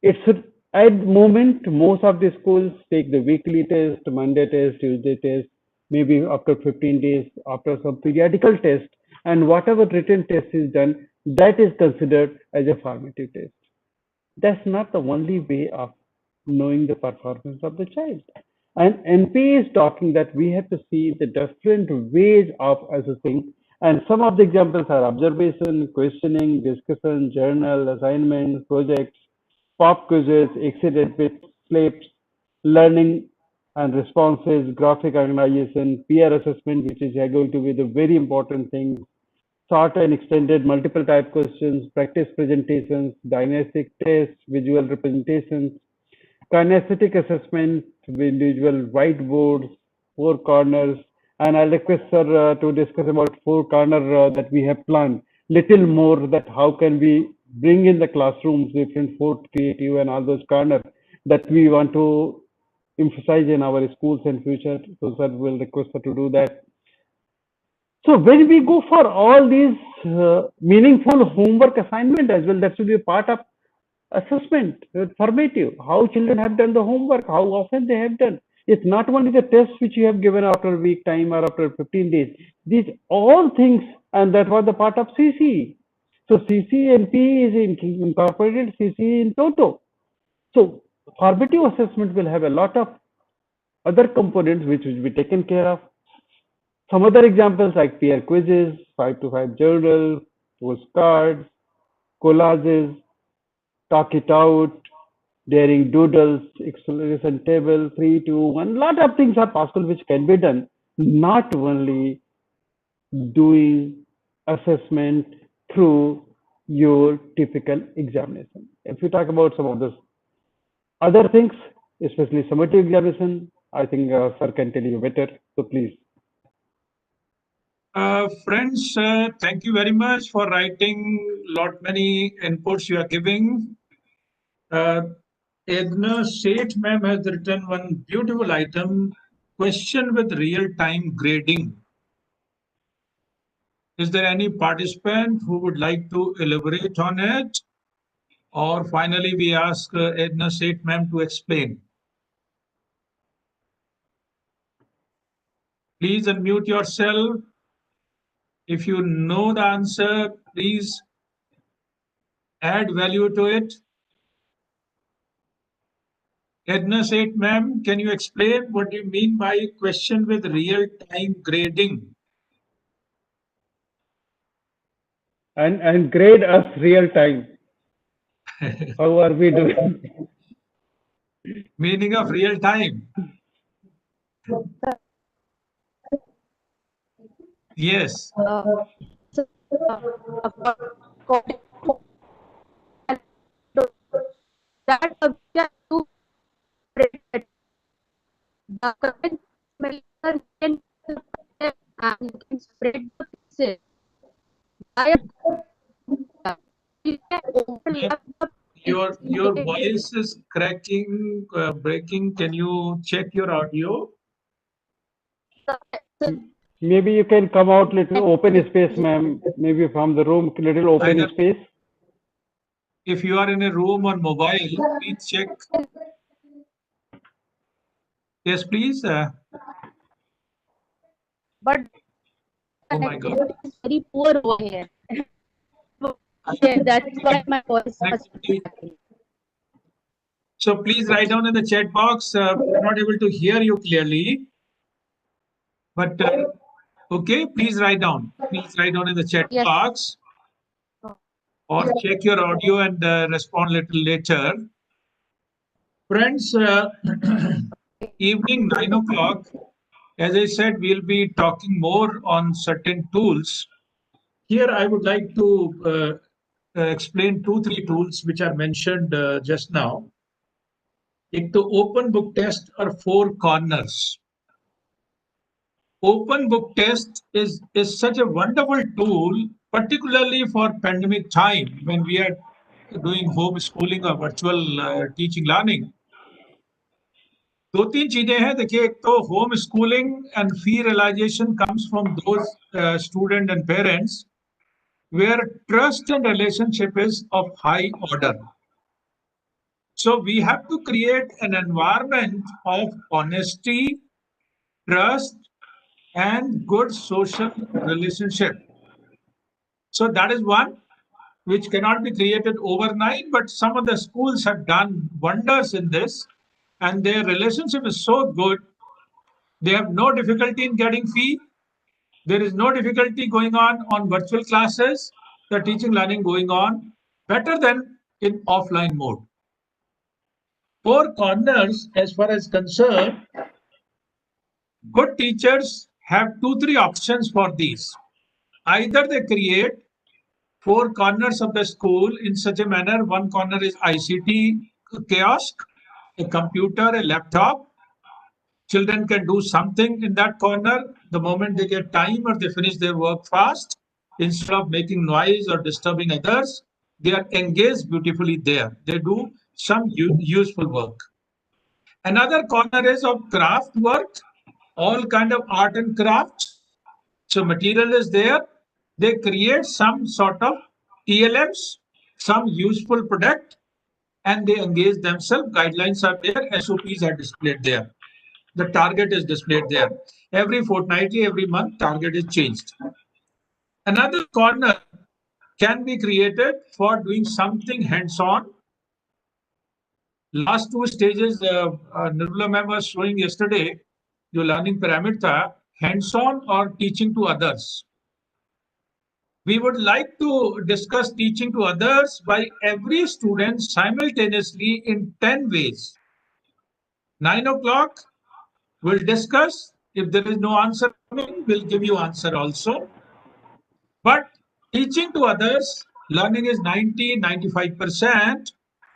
it should at moment most of the schools take the weekly test, Monday test, Tuesday test, maybe after 15 days, after some periodical test, and whatever written test is done, that is considered as a formative test. That's not the only way of knowing the performance of the child. And NP is talking that we have to see the different ways of assessing. And some of the examples are observation, questioning, discussion, journal, assignments, projects, pop quizzes, exit with slips, learning and responses, graphic organization, peer assessment, which is going to be the very important thing, short and extended multiple type questions, practice presentations, diagnostic tests, visual representations, kinesthetic assessment, individual whiteboards, four corners, and I'll request sir to discuss about four corner that we have planned. Little more that how can we bring in the classrooms different four creative and all those corners that we want to emphasize in our schools in future. So sir will request her to do that. So when we go for all these meaningful homework assignment as well, that should be a part of assessment, formative, how children have done the homework, how often they have done. It's not only the tests which you have given after a week time or after 15 days. These all things, and that was the part of CC. So CC and P is incorporated CC in toto. So formative assessment will have a lot of other components which will be taken care of. Some other examples like peer quizzes, 5 to 5 journal, postcards, collages, talk it out, daring doodles, acceleration table, 3, 2, 1. Lot of things are possible which can be done, not only doing assessment through your typical examination. If you talk about some of those other things, especially summative examination, I think sir can tell you better. So please. Friends, thank you very much for writing lot many inputs you are giving. Edna Seth ma'am has written one beautiful item, question with real-time grading. Is there any participant who would like to elaborate on it? Or finally, we ask Edna Seth ma'am to explain. Please unmute yourself. If you know the answer, please add value to it. Edna Seth ma'am, can you explain what you mean by question with real-time grading? And grade us real time. How are we doing? Meaning of real time. Yes. That object to the correct smelter can and you can spread the pieces. You can overlap the Your voice is cracking, breaking. Can you check your audio? Maybe you can come out little open space, ma'am. Maybe from the room, little open space. If you are in a room on mobile, please check. Yes, please. But Oh my God. it's very poor over here. Yeah, that's why my voice was. So please write down in the chat box. We're not able to hear you clearly, but okay, please write down. Please write down in the chat Yes. box, or check your audio and respond little later. Friends, evening 9 o'clock, as I said, we'll be talking more on certain tools. Here, I would like to explain 2-3 tools which are mentioned just now. एक तो open book test or 4 corners. Open book test is such a wonderful tool, particularly for pandemic time when we are doing homeschooling or virtual teaching learning. दो तीन चीजें हैं. देखिए, एक तो home schooling and fee realisation comes from those student and parents where trust and relationship is of high order. So we have to create an environment of honesty, trust, and good social relationship. So that is one which cannot be created overnight, but some of the schools have done wonders in this, and their relationship is so good. They have no difficulty in getting fee. There is no difficulty going on virtual classes. The teaching learning going on better than in offline mode. 4 corners as far as concerned, good teachers have 2-3 options for these. Either they create 4 corners of the school in such a manner. One corner is ICT kiosk, a computer, a laptop. Children can do something in that corner the moment they get time or they finish their work fast. Instead of making noise or disturbing others, they are engaged beautifully there. They do some useful work. Another corner is of craft work, all kind of art and crafts. So material is there. They create some sort of ELMs, some useful product, and they engage themselves. Guidelines are there, SOPs are displayed there. The target is displayed there. Every fortnightly, every month, target is changed. Another corner can be created for doing something hands-on. Last 2 stages, Nirmala ma'am was showing yesterday, your learning pyramid tha, hands-on or teaching to others. We would like to discuss teaching to others by every student simultaneously in 10 ways. 9 o'clock, we'll discuss. If there is no answer, we'll give you answer also. But teaching to others, learning is 90-95%,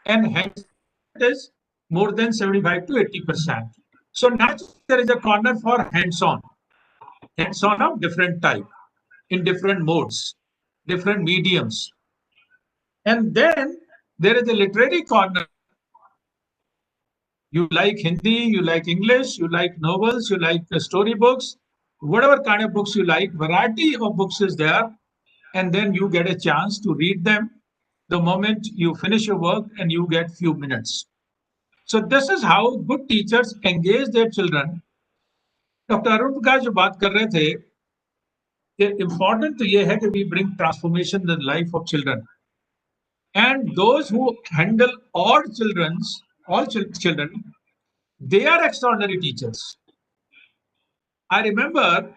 and hence it is more than 75 to 80%. So naturally, there is a corner for hands-on of different type, in different modes, different mediums. And then there is a literary corner. You like Hindi, you like English, you like novels, you like storybooks, whatever kind of books you like, variety of books is there. And then you get a chance to read them the moment you finish your work and you get few minutes. So this is how good teachers engage their children. Dr. Arun Prakash जो बात कर रहे थे, important तो ये है कि we bring transformation in the life of children. And those who handle all children, they are extraordinary teachers. I remember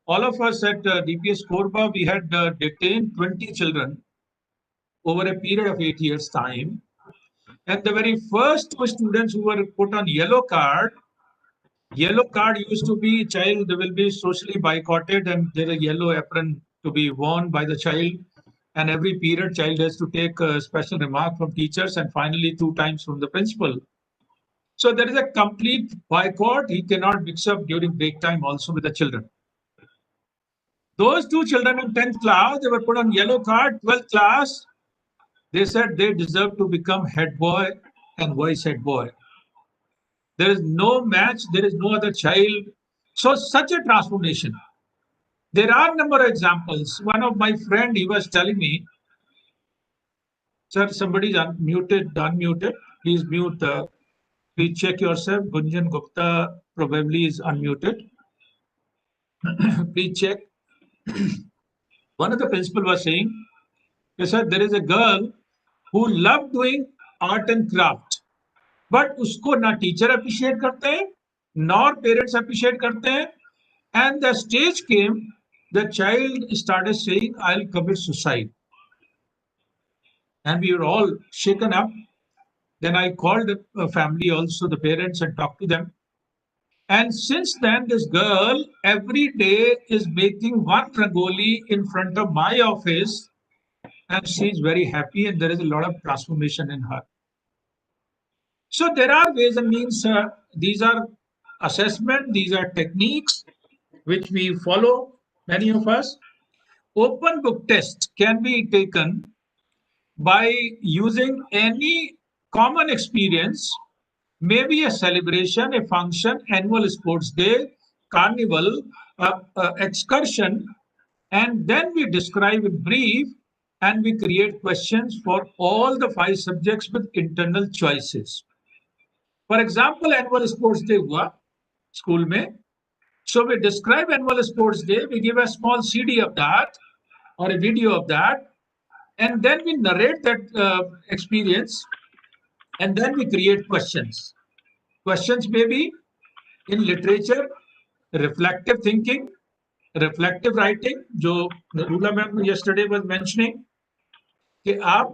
all of us at DPS Korba, we had detained 20 children over a period of 8 years' time. And the very first 2 students who were put on yellow card used to be child will be socially boycotted, and there is a yellow apron to be worn by the child. And every period, child has to take a special remark from teachers and finally 2 times from the principal. So there is a complete boycott. He cannot mix up during break time also with the children. Those 2 children in 10th class, they were put on yellow card. 12th class, they said they deserve to become head boy and vice head boy. There is no match. There is no other child. So such a transformation. There are a number of examples. One of my friend, he was telling me, sir, somebody is unmuted. Please mute. Please check yourself. Gunjan Gupta probably is unmuted. Please check. One of the principal was saying, yes, sir, there is a girl who loved doing art and craft. But उसको ना teacher appreciate करते हैं, nor parents appreciate करते हैं. And the stage came, the child started saying, I'll commit suicide. And we were all shaken up. Then I called the family, also the parents, and talked to them. And since then, this girl every day is making one rangoli in front of my office, and she's very happy, and there is a lot of transformation in her. So there are ways and means. These are assessment, these are techniques which we follow, many of us. Open book test can be taken by using any common experience, maybe a celebration, a function, annual sports day, carnival, excursion, and then we describe in brief and we create questions for all the 5 subjects with internal choices. For example, annual sports day hua school mein. So we describe annual sports day, we give a small CD of that or a video of that, and then we narrate that experience, and then we create questions. Questions may be in literature, reflective thinking, reflective writing, जो Rula ma'am yesterday was mentioning, कि आप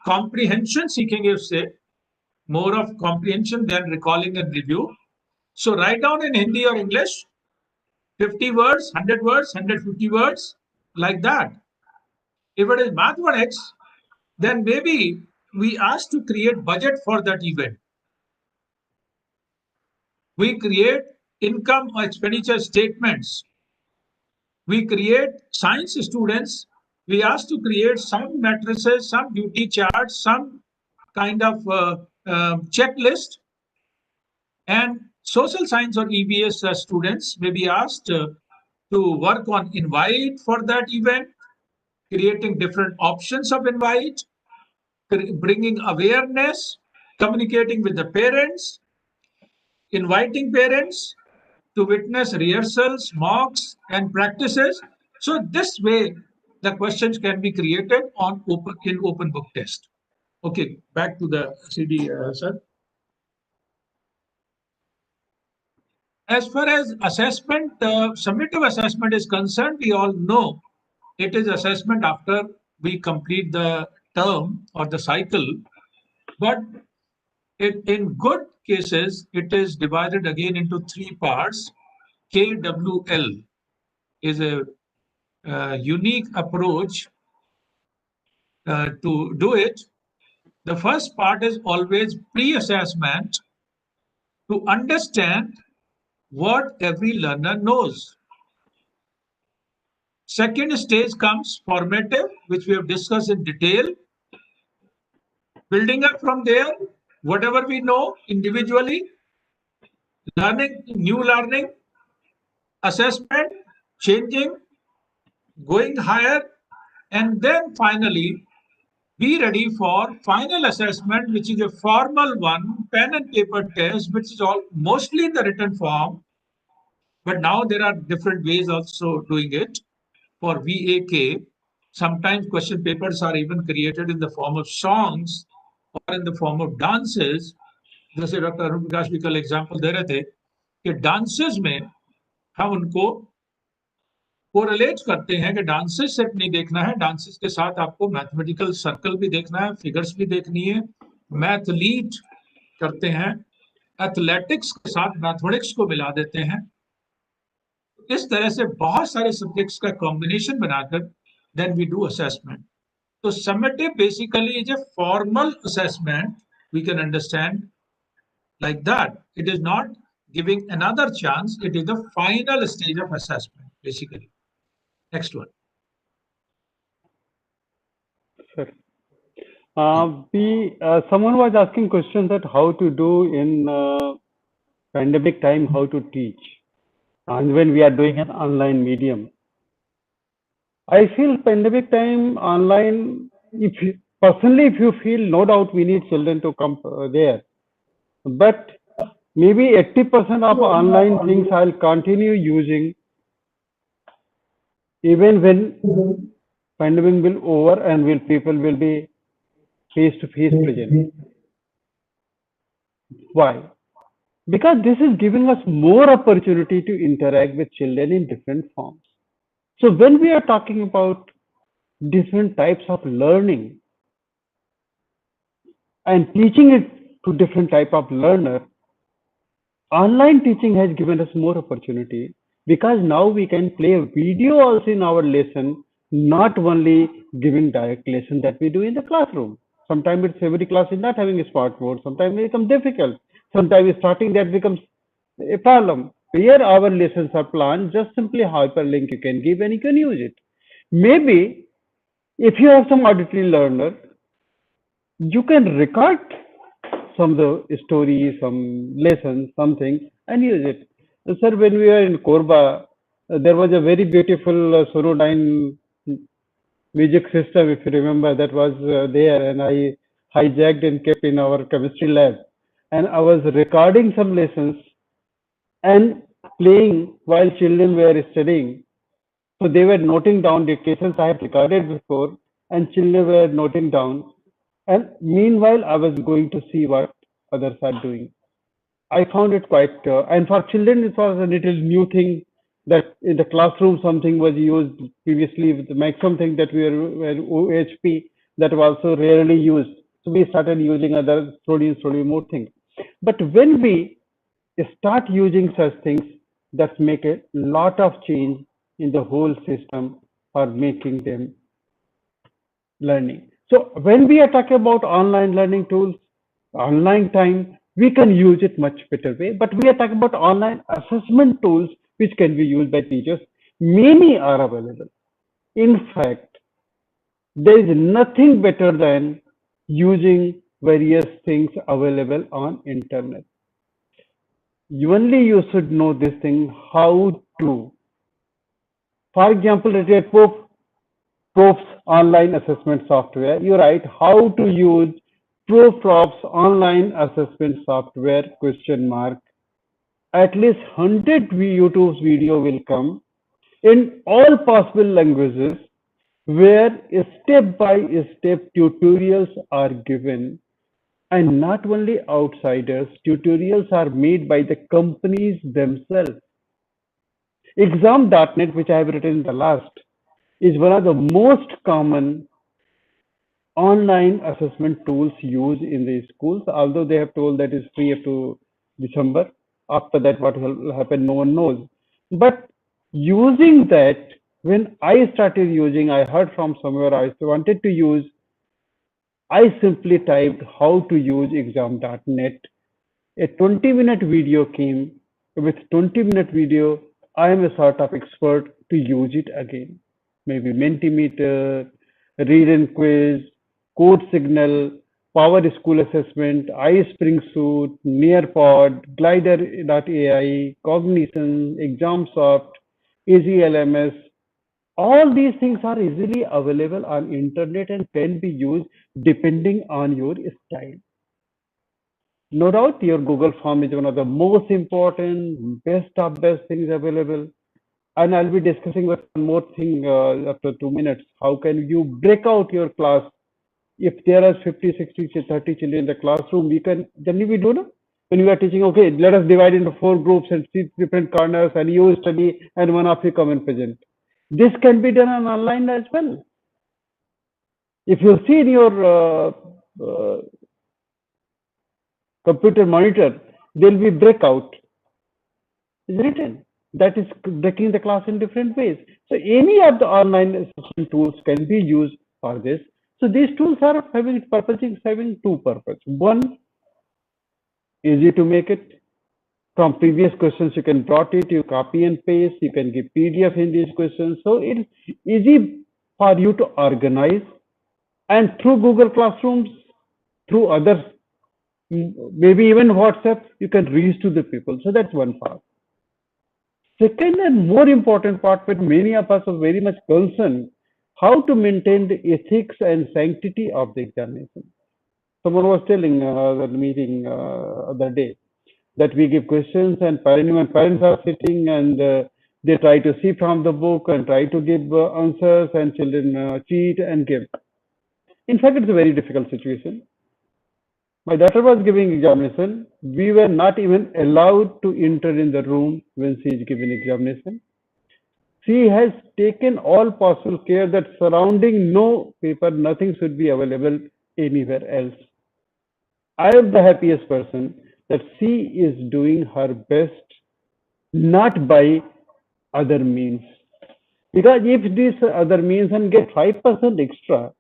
comprehension सीखेंगे उससे, more of comprehension than recalling and review. So write down in Hindi or English, 50 words, 100 words, 150 words, like that. If it is mathematics, then maybe we ask to create budget for that event. We create income or expenditure statements. We create science students. We ask to create some matrices, some duty charts, some kind of checklist. And social science or EVS students may be asked to work on invite for that event, creating different options of invite, bringing awareness, communicating with the parents, inviting parents to witness rehearsals, mocks, and practices. So this way, the questions can be created on open book test. Okay, back to the CD, sir. As far as assessment, summative assessment is concerned, we all know it is assessment after we complete the term or the cycle, but in good cases, it is divided again into 3 parts. KWL is a unique approach to do it. The first part is always pre-assessment to understand what every learner knows. Second stage comes formative, which we have discussed in detail. Building up from there, whatever we know individually, learning, new learning, assessment, changing, going higher, and then finally be ready for final assessment, which is a formal one, pen and paper test, which is all mostly in the written form. But now there are different ways also doing it. For VAK, sometimes question papers are even created in the form of songs or in the form of dances. जैसे doctor Arun प्रकाश भी कल example दे रहे थे कि dances में हम उनको correlate करते हैं कि डांसेस सिर्फ नहीं देखना है, डांसेस के साथ आपको मैथमेटिकल सर्कल भी देखना है, फिगर्स भी देखनी है, मैथलीट करते हैं, एथलेटिक्स के साथ मैथमेटिक्स को मिला देते हैं. इस तरह से बहुत सारे सब्जेक्ट्स का कॉम्बिनेशन बनाकर देन वी डू असेसमेंट. तो summative basically is a formal assessment. We can understand like that. It is not giving another chance. It is the final stage of assessment, basically. Next one. Sure. Someone was asking questions that how to do in pandemic time, how to teach, and when we are doing an online medium. I feel pandemic time online, personally, if you feel, no doubt we need children to come there. But maybe 80% of online things I'll continue using even when pandemic will over and people will be face to face present. Why? Because this is giving us more opportunity to interact with children in different forms. So when we are talking about different types of learning and teaching it to different type of learner, online teaching has given us more opportunity because now we can play a video also in our lesson, not only giving direct lesson that we do in the classroom. Sometimes it's every class is not having a smart board. Sometimes it becomes difficult. Sometimes starting that becomes a problem. Here our lessons are planned, just simply hyperlink you can give and you can use it. Maybe if you have some auditory learner, you can record some of the stories, some lessons, something, and use it. Sir, when we were in Korba, there was a very beautiful Sonodyne music system, if you remember, that was there, and I hijacked and kept in our chemistry lab. And I was recording some lessons and playing while children were studying. So they were noting down the cases I had recorded before, and children were noting down. And meanwhile, I was going to see what others are doing. I found it quite, and for children, it was a little new thing that in the classroom something was used previously with the maximum thing that we were OHP that was also rarely used. So we started using other slowly more things. But when we start using such things, that make a lot of change in the whole system for making them learning. So when we are talking about online learning tools, online time, we can use it much better way. But we are talking about online assessment tools which can be used by teachers. Many are available. In fact, there is nothing better than using various things available on internet. Only you should know this thing how to. For example, let us Pope Proof's online assessment software. You write how to use Proof's online assessment software question mark. At least 100 YouTube's video will come in all possible languages where step-by-step tutorials are given, and not only outsiders, tutorials are made by the companies themselves. Exam.net, which I have written in the last, is one of the most common online assessment tools used in the schools, although they have told that it's free up to December. After that, what will happen, no one knows. But using that, when I started using, I heard from somewhere I wanted to use, I simply typed how to use exam.net. A 20-minute video came. With 20-minute video, I am a sort of expert to use it again. Maybe Mentimeter, Read and Quiz, Code Signal, Power School Assessment, iSpring Suite, Nearpod, Glider.ai, Cognition, ExamSoft, EasyLMS. All these things are easily available on internet and can be used depending on your style. No doubt your Google form is one of the most important, best of best things available. And I'll be discussing one more thing after 2 minutes. How can you break out your class? If there are 50, 60, 30 children in the classroom, we can, generally we do know. When we are teaching, okay, let us divide into 4 groups and 6 different corners and you study and one of you come and present. This can be done on online as well. If you see in your computer monitor, there will be breakout is written. That is breaking the class in different ways. So any of the online assessment tools can be used for this. So these tools are having two purposes. One, easy to make it. From previous questions, you can brought it, you copy and paste, you can give PDF in these questions. So it's easy for you to organize. And through Google Classrooms, through others, maybe even WhatsApp, you can reach to the people. So that's one part. Second and more important part, with many of us are very much concerned, how to maintain the ethics and sanctity of the examination. Someone was telling the meeting other day that we give questions and parents are sitting and they try to see from the book and try to give answers and children cheat and give. In fact, it's a very difficult situation. My daughter was giving examination. We were not even allowed to enter in the room when she is giving examination. She has taken all possible care that surrounding no paper, nothing should be available anywhere else. I am the happiest person that she is doing her best, not by other means. Because if this other means and get 5% extra,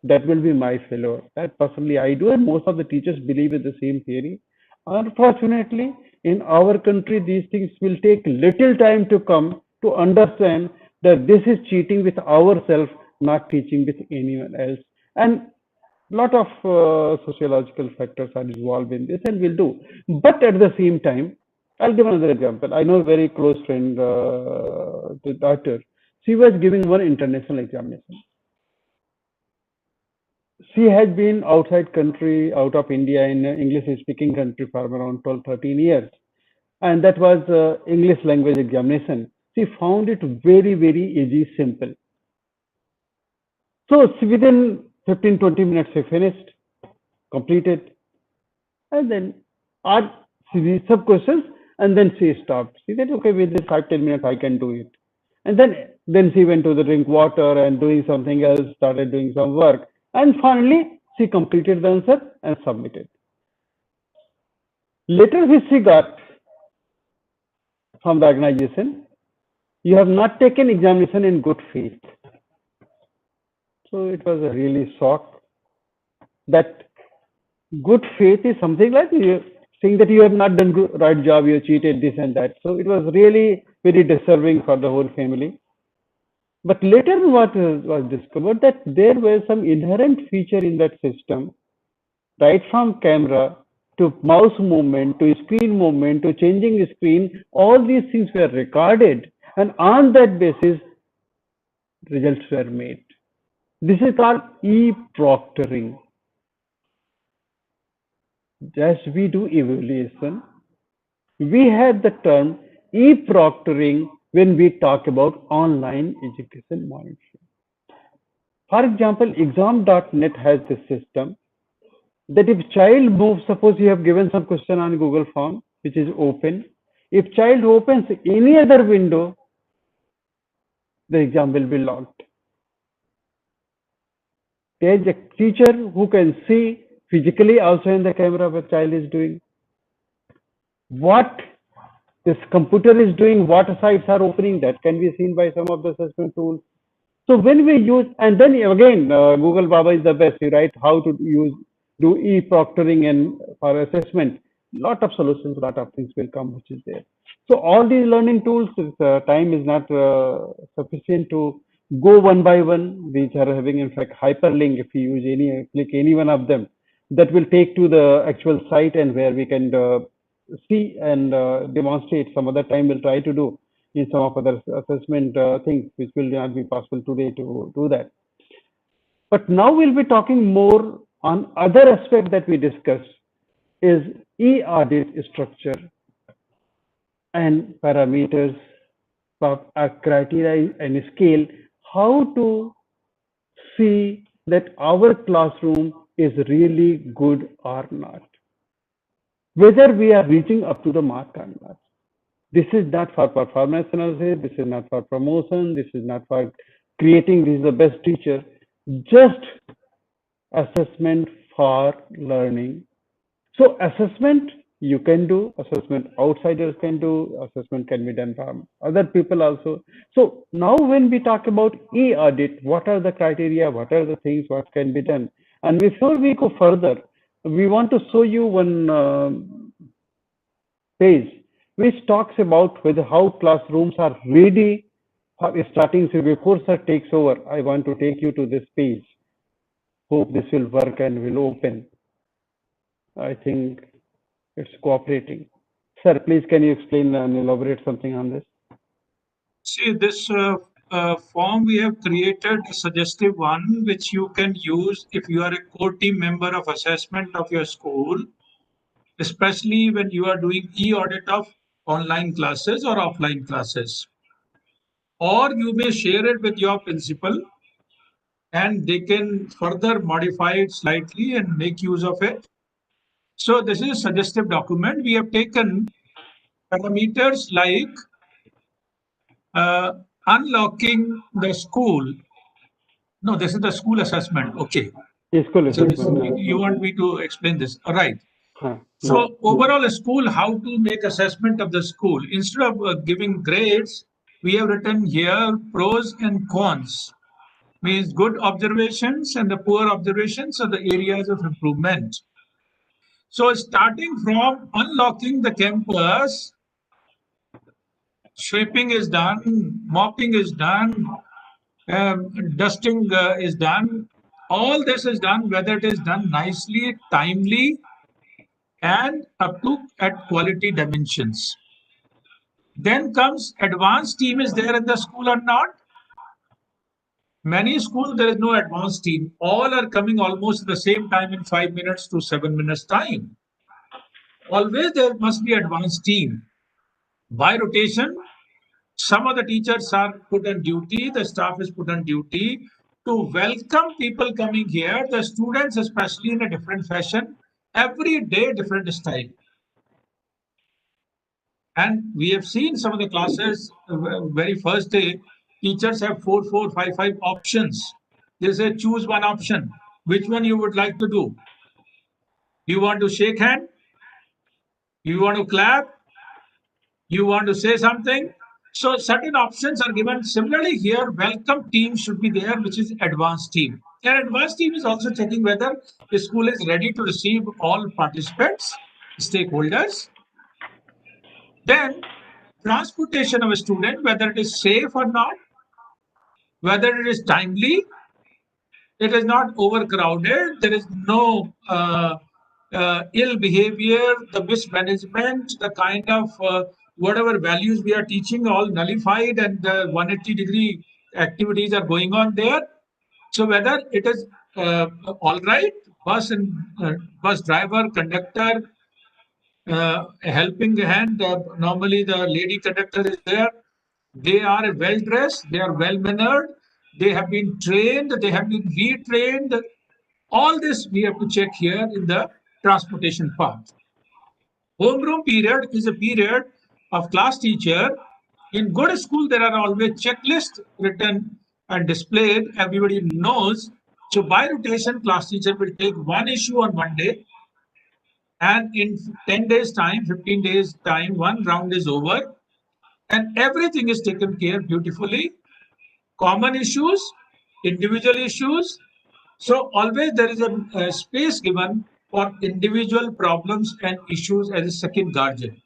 that will be my failure. That personally I do, and most of the teachers believe in the same theory. Unfortunately, in our country, these things will take little time to come to understand that this is cheating with ourselves, not teaching with anyone else. And lot of sociological factors are involved in this, and will do. But at the same time, I'll give another example. I know a very close friend, the daughter. She was giving one international examination. She had been outside country, out of India, in English speaking country for around 12, 13 years. And that was English language examination. She found it very, very easy, simple. So within 15, 20 minutes, she finished, completed, and then asked some questions, and then she stopped. She said, okay, within 5, 10 minutes, I can do it. And then she went to the drink water and doing something else, started doing some work. And finally, she completed the answer and submitted. Later, which she got from the organization, you have not taken examination in good faith. So it was a really shock that good faith is something like you saying that you have not done good, right job, you cheated this and that. So it was really very disturbing for the whole family. But later what was discovered that there were some inherent feature in that system, right from camera to mouse movement to screen movement to changing the screen, all these things were recorded, and on that basis, results were made. This is called e-proctoring. As we do evaluation, we have the term e-proctoring when we talk about online education monitoring. For example, exam.net has this system that if child moves, suppose you have given some question on Google form, which is open. If child opens any other window, the exam will be logged. There is a teacher who can see physically also in the camera what child is doing, what this computer is doing, what sites are opening, that can be seen by some of the assessment tools. So when we use, and then again, Google Baba is the best, right? How to do e-proctoring and for assessment. Lot of solutions, lot of things will come, which is there. So all these learning tools, time is not sufficient to go one by one. These are having, in fact, hyperlink. If you use click any one of them, that will take to the actual site and where we can see and demonstrate. Some other time we'll try to do in some of other assessment things, which will not be possible today to do that. But now we'll be talking more on other aspect that we discussed is e-audit structure and parameters of a criteria and scale, how to see that our classroom is really good or not, whether we are reaching up to the mark or not. This is not for performance analysis, this is not for promotion, this is not for creating this is the best teacher, just assessment for learning. So assessment you can do, assessment outsiders can do, assessment can be done from other people also. So now when we talk about e-audit, what are the criteria, what are the things, what can be done? And before we go further, we want to show you one page which talks about whether how classrooms are ready for starting. So before sir takes over, I want to take you to this page. Hope this will work and will open. I think it's cooperating. Sir, please can you explain and elaborate something on this? See, this form we have created a suggestive one, which you can use if you are a core team member of assessment of your school, especially when you are doing e-audit of online classes or offline classes. Or you may share it with your principal and they can further modify it slightly and make use of it. So this is a suggestive document. We have taken parameters like unlocking the school. No, this is the school assessment. Okay. School So assessment. you want me to explain this? All right. Huh. So overall, a school, how to make assessment of the school. Instead of giving grades, we have written here pros and cons. Means good observations and the poor observations are the areas of improvement. So starting from unlocking the campus, sweeping is done, mopping is done, dusting is done. All this is done, whether it is done nicely, timely, and up to at quality dimensions. Then comes advanced team is there in the school or not? Many schools there is no advanced team. All are coming almost at the same time in 5 minutes to 7 minutes time. Always there must be advanced team. By rotation, some of the teachers are put on duty, the staff is put on duty to welcome people coming here, the students especially in a different fashion, every day different style. And we have seen some of the classes, very first day, teachers have 4, 4, 5, 5 options. They say choose one option. Which one you would like to do? You want to shake hand? You want to clap? You want to say something? So certain options are given. Similarly here, welcome team should be there, which is advanced team. And advanced team is also checking whether the school is ready to receive all participants, stakeholders. Then transportation of a student, whether it is safe or not, whether it is timely, it is not overcrowded, there is no ill behavior, the mismanagement, the kind of whatever values we are teaching, all nullified, and the 180-degree activities are going on there. So whether it is all right, bus and bus driver, conductor, helping hand, normally the lady conductor is there. They are well dressed, they are well mannered, they have been trained, they have been retrained. All this we have to check here in the transportation part. Homeroom period is a period of class teacher. In good school, there are always checklists written and displayed. Everybody knows. So by rotation, class teacher will take one issue on one day, and in 10 days time, 15 days time, one round is over, and everything is taken care beautifully. Common issues, individual issues. So always there is a space given for individual problems and issues as a second guardian.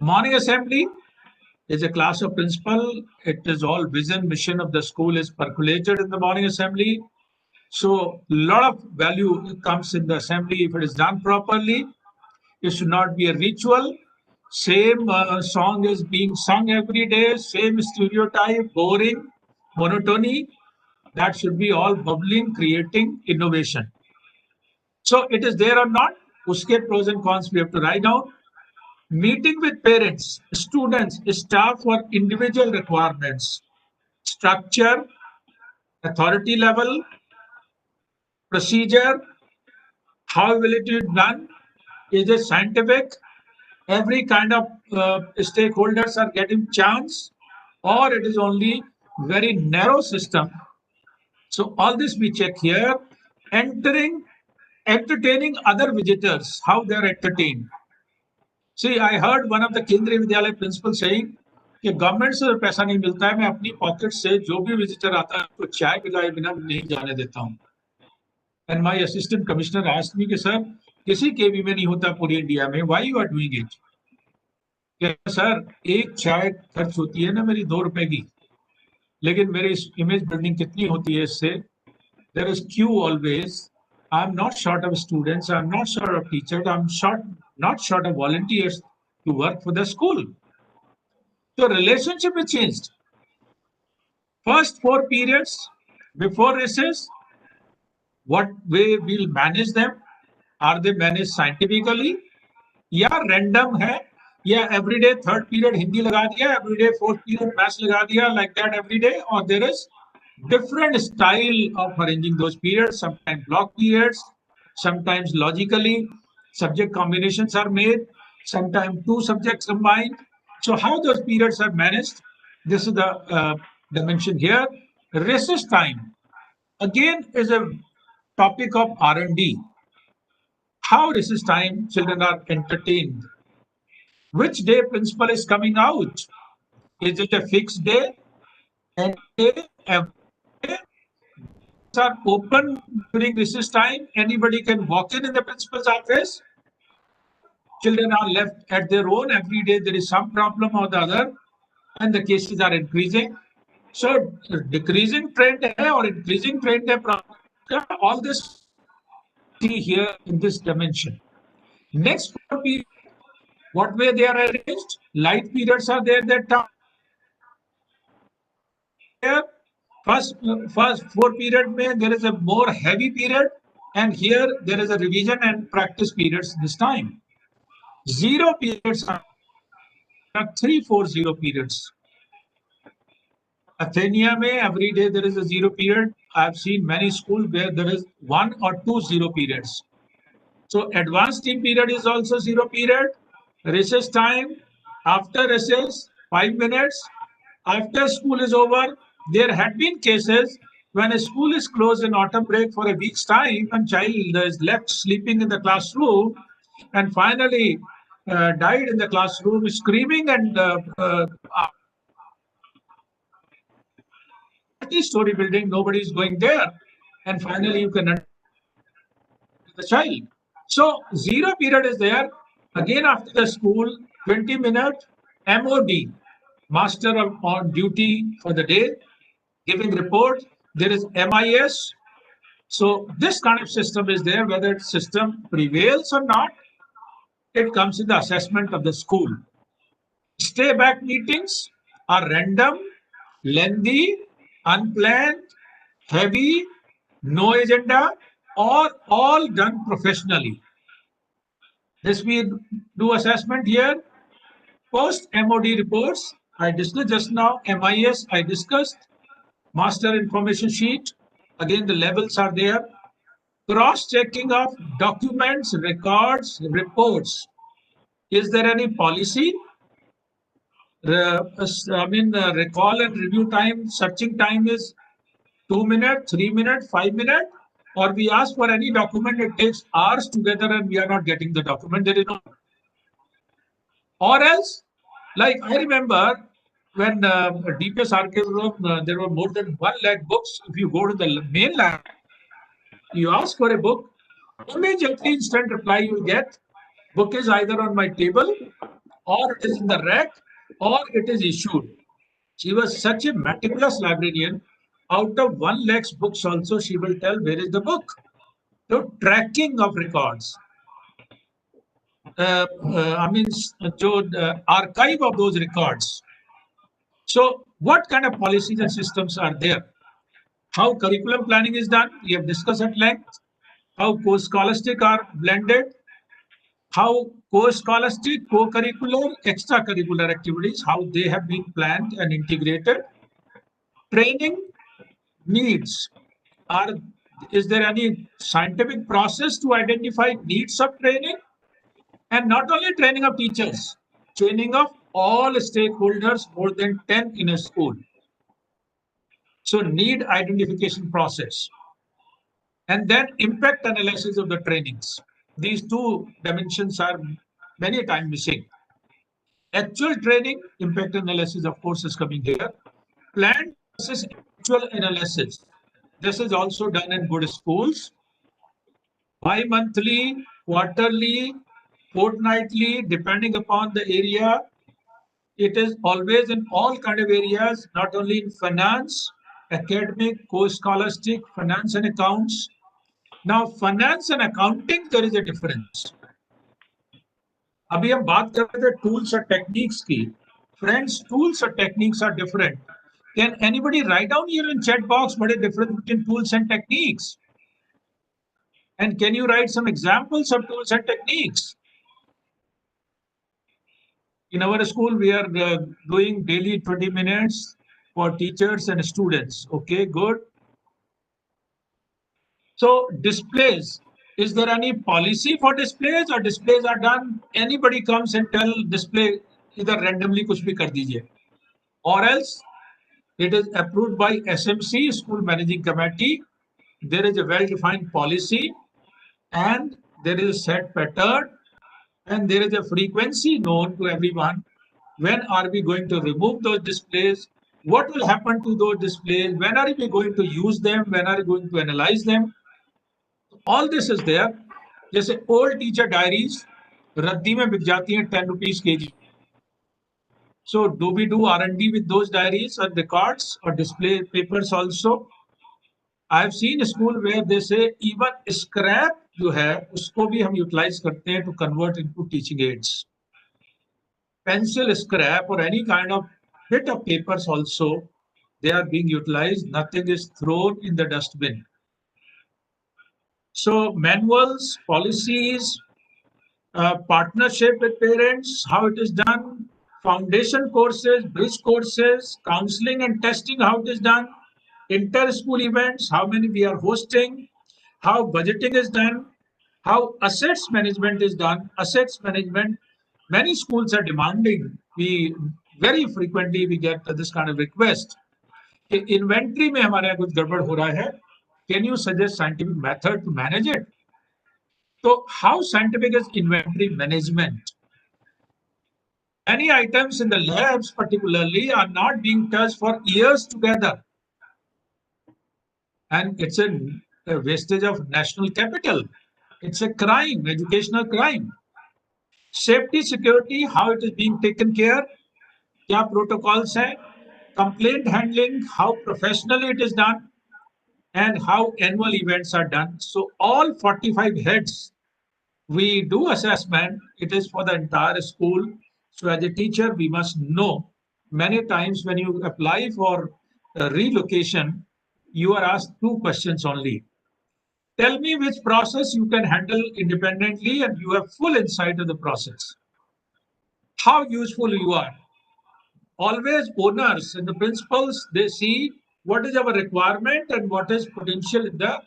Morning assembly is a class of principal. It is all vision, mission of the school is percolated in the morning assembly. So a lot of value comes in the assembly if it is done properly. It should not be a ritual. Same song is being sung every day, same stereotype, boring, monotony. That should be all bubbling, creating innovation. So it is there or not, uske pros and cons we have to write down. Meeting with parents, students, staff for individual requirements, structure, authority level, procedure, how will it be done? Is it scientific? Every kind of stakeholders are getting chance, or it is only very narrow system. So all this we check here. Entertaining other visitors, how they are entertained. See, I heard one of the Kendriya Vidyalaya principal saying कि government से पैसा नहीं मिलता है, मैं अपनी pocket से जो भी विजिटर आता है उसको चाय पिलाए बिना नहीं जाने देता हूँ. And my assistant commissioner asked me कि सर किसी के भी में नहीं होता पूरी इंडिया में, why you are doing it? Sir एक चाय खर्च होती है ना मेरी 2 रुपए की, लेकिन मेरी इमेज बिल्डिंग कितनी होती है इससे. There is queue always. I'm not short of students, I'm not short of teachers, I'm not short of volunteers to work for the school. So relationship is changed. First 4 periods before recess, what way we'll manage them? Are they managed scientifically? या random है, या everyday 3rd period Hindi लगा दिया, everyday 4th period maths लगा दिया, like that every day, or there is different style of arranging those periods, sometimes block periods, sometimes logically. Subject combinations are made, sometimes two subjects combined. So how those periods are managed, this is the dimension here. Recess time, again, is a topic of R&D. How recess time children are entertained. Which day principal is coming out? Is it a fixed day? Any day? Every day? Are open during recess time. Anybody can walk in the principal's office. Children are left at their own. Every day there is some problem or the other, and the cases are increasing. So decreasing trend hai or increasing trend hai problem. All this see here in this dimension. Next period, what way they are arranged? Light periods are there that time. Here, first 4 period mein, there is a more heavy period, and here there is a revision and practice periods this time. 0 periods are 3-4-0 periods. Athenia mein every day there is a 0 period. I have seen many schools where there is 1 or 2 0 periods. So advanced team period is also 0 period. Recess time, after recess, 5 minutes. After school is over, there had been cases when a school is closed in autumn break for a week's time and child is left sleeping in the classroom and finally died in the classroom screaming and multi-story building, nobody is going there. And finally you can the child. So 0 period is there. Again after the school, 20-minute MOD, master on duty for the day, giving report. There is MIS. So this kind of system is there. Whether system prevails or not, it comes in the assessment of the school. Stay back meetings are random, lengthy, unplanned, heavy, no agenda, or all done professionally. This we do assessment here. Post MOD reports, I discussed just now. MIS, I discussed. Master information sheet, again the levels are there. Cross-checking of documents, records, reports. Is there any policy? Recall and review time, searching time is 2 minutes, 3 minutes, 5 minutes, or we ask for any document, it takes hours together and we are not getting the document. There is no. Or else, like I remember when DPS archive room, there were more than 1 lakh books. If you go to the main lab, you ask for a book, immediately instant reply you will get. Book is either on my table, or it is in the rack, or it is issued. She was such a meticulous librarian. Out of 1 lakh books also, she will tell where is the book. So tracking of records. Archive of those records. So what kind of policies and systems are there? How curriculum planning is done, we have discussed at length. How co-scholastic are blended. How co-scholastic, co-curricular, extracurricular activities, how they have been planned and integrated. Training needs. Is there any scientific process to identify needs of training? And not only training of teachers, training of all stakeholders, more than 10 in a school. So need identification process. And then impact analysis of the trainings. These 2 dimensions are many times missing. Actual training, impact analysis, of course, is coming here. Planned versus actual analysis. This is also done in good schools. Bi-monthly, quarterly, fortnightly, depending upon the area. It is always in all kind of areas, not only in finance, academic, co-scholastic, finance and accounts. Now, finance and accounting, there is a difference. अभी हम बात कर रहे थे tools और techniques की. Friends, tools or techniques are different. Can anybody write down here in chat box what is the difference between tools and techniques? And can you write some examples of tools and techniques? In our school, we are doing daily 20 minutes for teachers and students. Okay, good. So displays, Is there any policy for displays or displays are done? Anybody comes and tell display either randomly kuch bhi kar dijiye, or else it is approved by SMC, School Managing Committee. There is a well-defined policy and there is a set pattern and there is a frequency known to everyone. When are we going to remove those displays? What will happen to those displays? When are we going to use them? When are we going to analyze them? All this is there. जैसे old teacher diaries रद्दी में बिक जाती हैं 10 rupees kg. So do we do R&D with those diaries or records or display papers also? I have seen a school where they say even scrap जो है उसको भी हम utilize करते हैं to convert into teaching aids. Pencil scrap or any kind of bit of papers also, they are being utilized. Nothing is thrown in the dustbin. So manuals, policies, partnership with parents, how it is done, foundation courses, bridge courses, counseling and testing, how it is done, inter-school events, how many we are hosting, how budgeting is done, how assets management is done. Assets management, many schools are demanding. We very frequently we get this kind of request. Inventory में हमारे यहाँ कुछ गड़बड़ हो रहा है. Can you suggest scientific method to manage it? So how scientific is inventory management? Many items in the labs particularly are not being touched for years together. And it's a wastage of national capital. It's a crime, educational crime. Safety, security, how it is being taken care, kya protocols hai, complaint handling, how professionally it is done, and how annual events are done. So all 45 heads, we do assessment. It is for the entire school. So as a teacher, we must know many times when you apply for relocation, you are asked two questions only. Tell me which process you can handle independently and you have full insight of the process. How useful you are. Always owners and the principals, they see what is our requirement and what is potential in the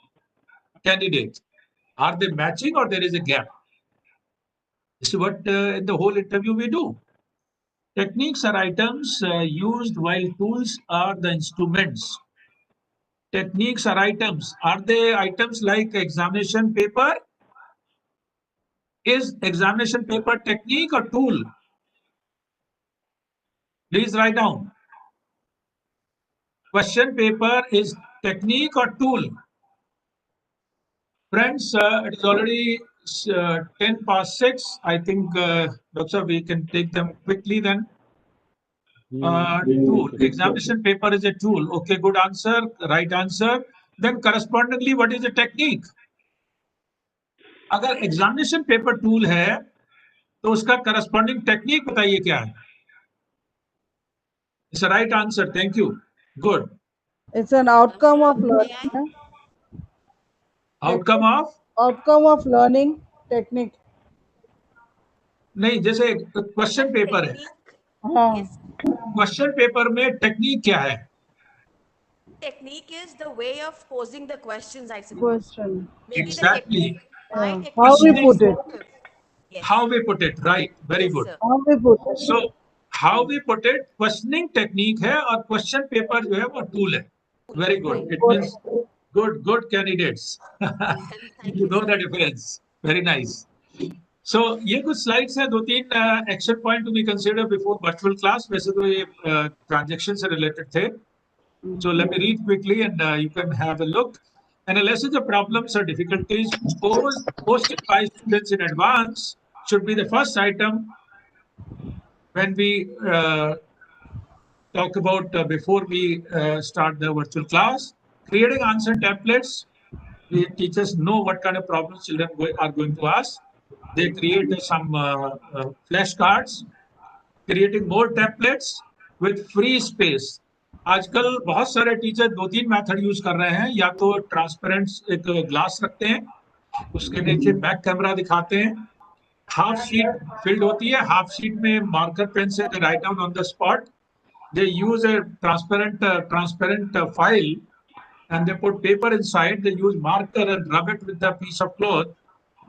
candidate. Are they matching or there is a gap? This is what in the whole interview we do. Techniques are items used while tools are the instruments. Techniques are items. Are they items like examination paper? Is examination paper technique or tool? Please write down. Question paper is technique or tool? Friends, it is already 10 past 6. I think, Doctor, we can take them quickly then. Tool. Examination paper is a tool. Okay, good answer. Right answer. Then correspondingly, what is the technique? अगर examination paper tool है, तो उसका corresponding technique बताइए क्या है? It's the right answer. Thank you. Good. It's an outcome of learning. Outcome of? Outcome of learning technique. नहीं, जैसे question paper है. हाँ. क्वेश्चन पेपर में टेक्निक क्या है? Technique is the way of posing the questions, I suppose. Question. Maybe Exactly. How we put it. Yes. How we put it, right? Very Yes, good. sir. How we put it. So how we put it, questioning technique है और question paper जो है वो tool है. Very good. It means good candidates. You know the difference. Very nice. So ये कुछ slides हैं, 2-3 action point to be considered before virtual class. वैसे तो ये transaction से related थे. So let me read quickly and you can have a look. Analysis of problems or difficulties posted by students in advance should be the first item when we talk about before we start the virtual class. Creating answer templates. The teachers know what kind of problems children are going to ask. They create some flashcards. Creating more templates with free space. आजकल बहुत सारे teacher 2-3 method use कर रहे हैं. या तो transparent एक glass रखते हैं, उसके नीचे बैक कैमरा दिखाते हैं, हाफ शीट फिल्ड होती है, हाफ शीट में मार्कर पेन से write down on the spot. They use a transparent file and they put paper inside. They use marker and rub it with a piece of cloth.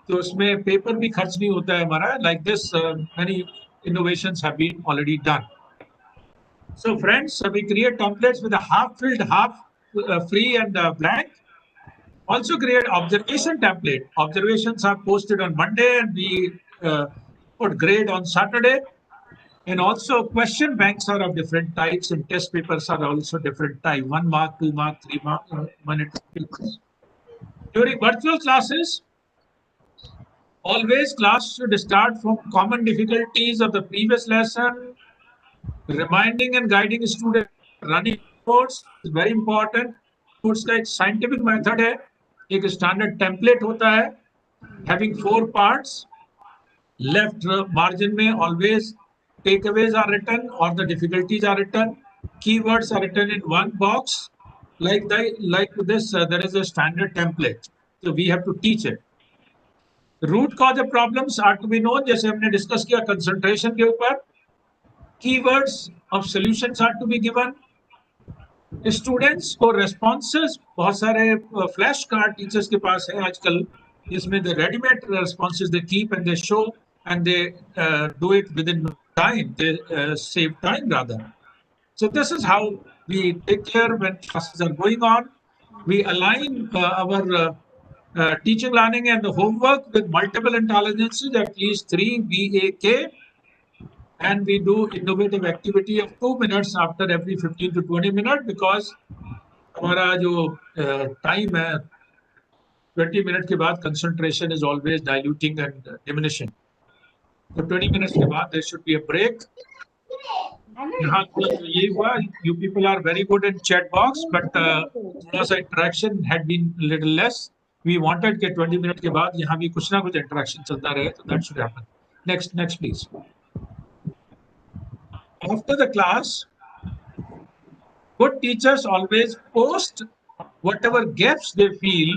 तो उसमें paper भी खर्च नहीं होता है हमारा. Like this, many innovations have been already done. So friends, we create templates with a half filled, half free and blank. Also create observation template. Observations are posted on Monday and we put grade on Saturday. And also question banks are of different types and test papers are also different type. 1 mark, 2 mark, 3 mark, 1 and 2 papers. During virtual classes, always class should start from common difficulties of the previous lesson. Reminding and guiding students running course is very important. Course का एक scientific method है, एक standard template होता है, having 4 parts. Left margin में always takeaways are written or the difficulties are written. Keywords are written in one box. Like this, there is a standard template. So we have to teach it. Root cause of problems are to be known. जैसे हमने discuss किया concentration के ऊपर. Keywords of solutions are to be given. Students को responses बहुत सारे flash card teachers के पास है आजकल. इसमें the ready-made responses they keep and they show and they do it within time. They save time rather. So this is how we take care when classes are going on. We align our teaching, learning and the homework with multiple intelligences, at least 3 VAK. And we do innovative activity of 2 minutes after every 15 to 20 minutes because हमारा जो time है 20 minutes के बाद concentration is always diluting and diminishing. So 20 minutes के बाद there should be a break. यहाँ ये हुआ, you people are very good in chat box, but थोड़ा सा interaction had been little less. We wanted कि 20 minutes के बाद यहाँ भी कुछ ना कुछ interaction चलता रहे, so that should happen. Next please. After the class, good teachers always post whatever gaps they feel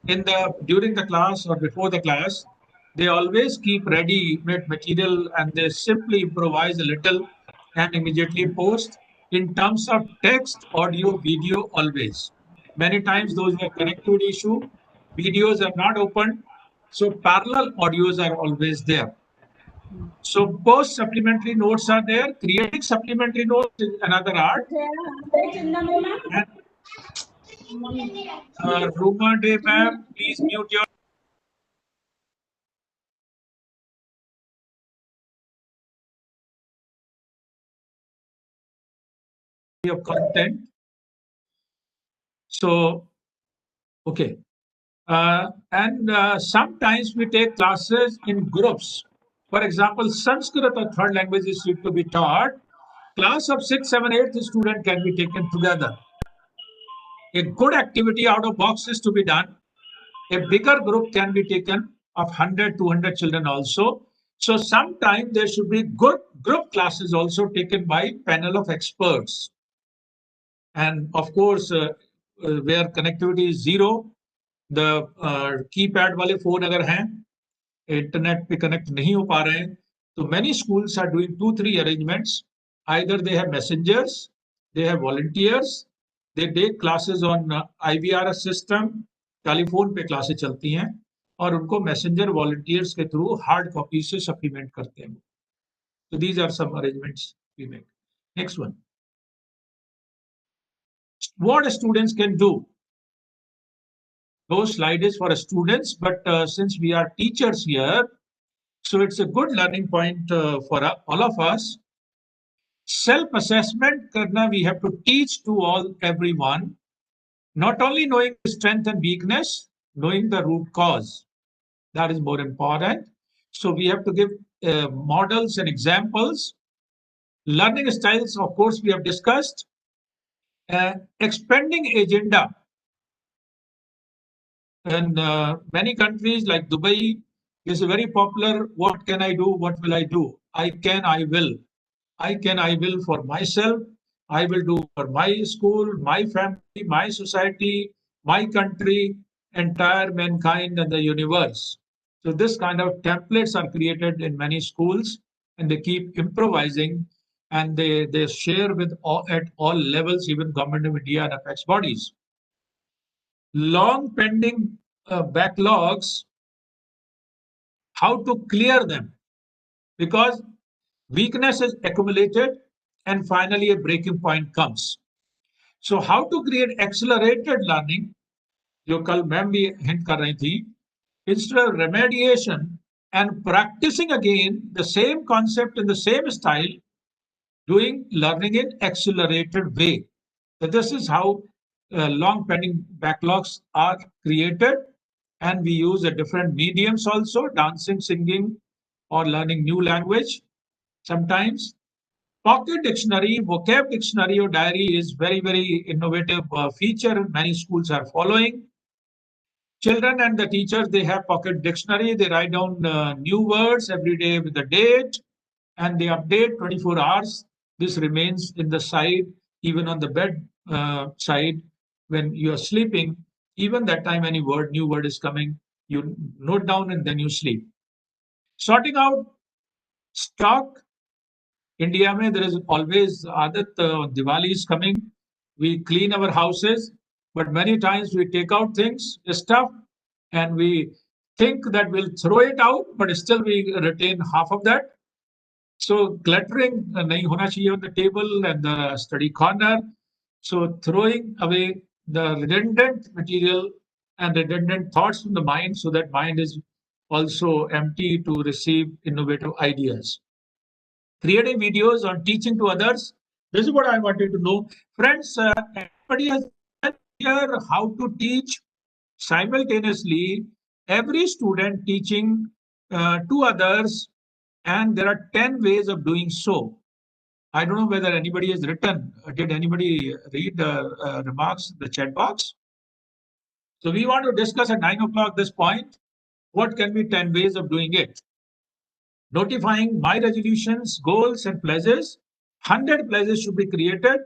in during the class or before the class. They always keep ready-made material and they simply improvise a little and immediately post in terms of text, audio, video always. Many times those were connectivity issue. Videos are not open, so parallel audios are always there. So post supplementary notes are there. Creating supplementary notes is another art. Ruma Day, ma'am, please mute your. Of content. So, okay. And sometimes we take classes in groups. For example, Sanskrit or third language is to be taught. Class of 6, 7, 8 student can be taken together. A good activity out of box is to be done. A bigger group can be taken of 100, 200 children also. So sometimes there should be good group classes also taken by panel of experts. And of course, where connectivity is zero, the keypad wale phone agar hain, internet pe connect nahi ho pa rahe hain, so many schools are doing 2-3 arrangements. Either they have messengers, they have volunteers, they take classes on IVRS system, telephone पे classes चलती हैं और उनको messenger volunteers के through hard copy से supplement करते हैं. So these are some arrangements we make. Next one. What students can do. Those slide is for students, but since we are teachers here, so it's a good learning point for all of us. Self-assessment karna we have to teach to everyone. Not only knowing strength and weakness, knowing the root cause. That is more important. So we have to give models and examples. Learning styles, of course, we have discussed. Expanding agenda. In many countries like Dubai, is very popular. What can I do? What will I do? I can, I will. I can, I will for myself. I will do for my school, my family, my society, my country, entire mankind and the universe. So this kind of templates are created in many schools and they keep improvising and they share with at all levels, even Government of India and apex bodies. Long pending backlogs, how to clear them, because weakness is accumulated and finally a breaking point comes. So how to create accelerated learning, जो कल ma'am भी hint कर रही थी, instead of remediation and practicing again the same concept in the same style, doing learning in accelerated way. So this is how long pending backlogs are created, and we use a different mediums also, dancing, singing, or learning new language. Sometimes pocket dictionary, vocab dictionary or diary is very innovative feature many schools are following. Children and the teachers, they have pocket dictionary. They write down new words every day with the date, and they update 24 hours. This remains in the side, even on the bed side when you are sleeping. Even that time, any new word is coming, you note down and then you sleep. Sorting out stock. India mein, there is always adat, Diwali is coming. We clean our houses, but many times we take out things, stuff, and we think that we'll throw it out, but still we retain half of that. So cluttering nahi hona chahiye on the table and the study corner. So throwing away the redundant material and redundant thoughts from the mind, so that mind is also empty to receive innovative ideas. Creating videos on teaching to others. This is what I wanted to know. Friends, everybody has here how to teach simultaneously, every student teaching to others, and there are 10 ways of doing so. I don't know whether anybody has written. Did anybody read the remarks, the chat box? So we want to discuss at 9 o'clock this point. What can be 10 ways of doing it? Notifying my resolutions, goals, and pledges. 100 pledges should be created,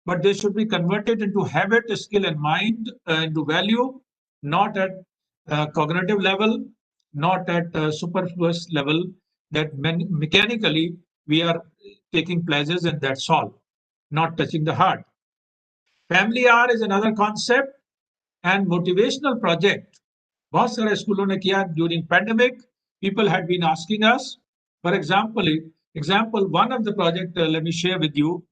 but they should be converted into habit, skill, and mind, into value, not at cognitive level, not at superfluous level, that mechanically we are taking pledges and that's all, not touching the heart. Family hour is another concept, and motivational project. बहुत सारे स्कूलों ने किया during pandemic. People had been asking us. For example, one of the project, let me share with you.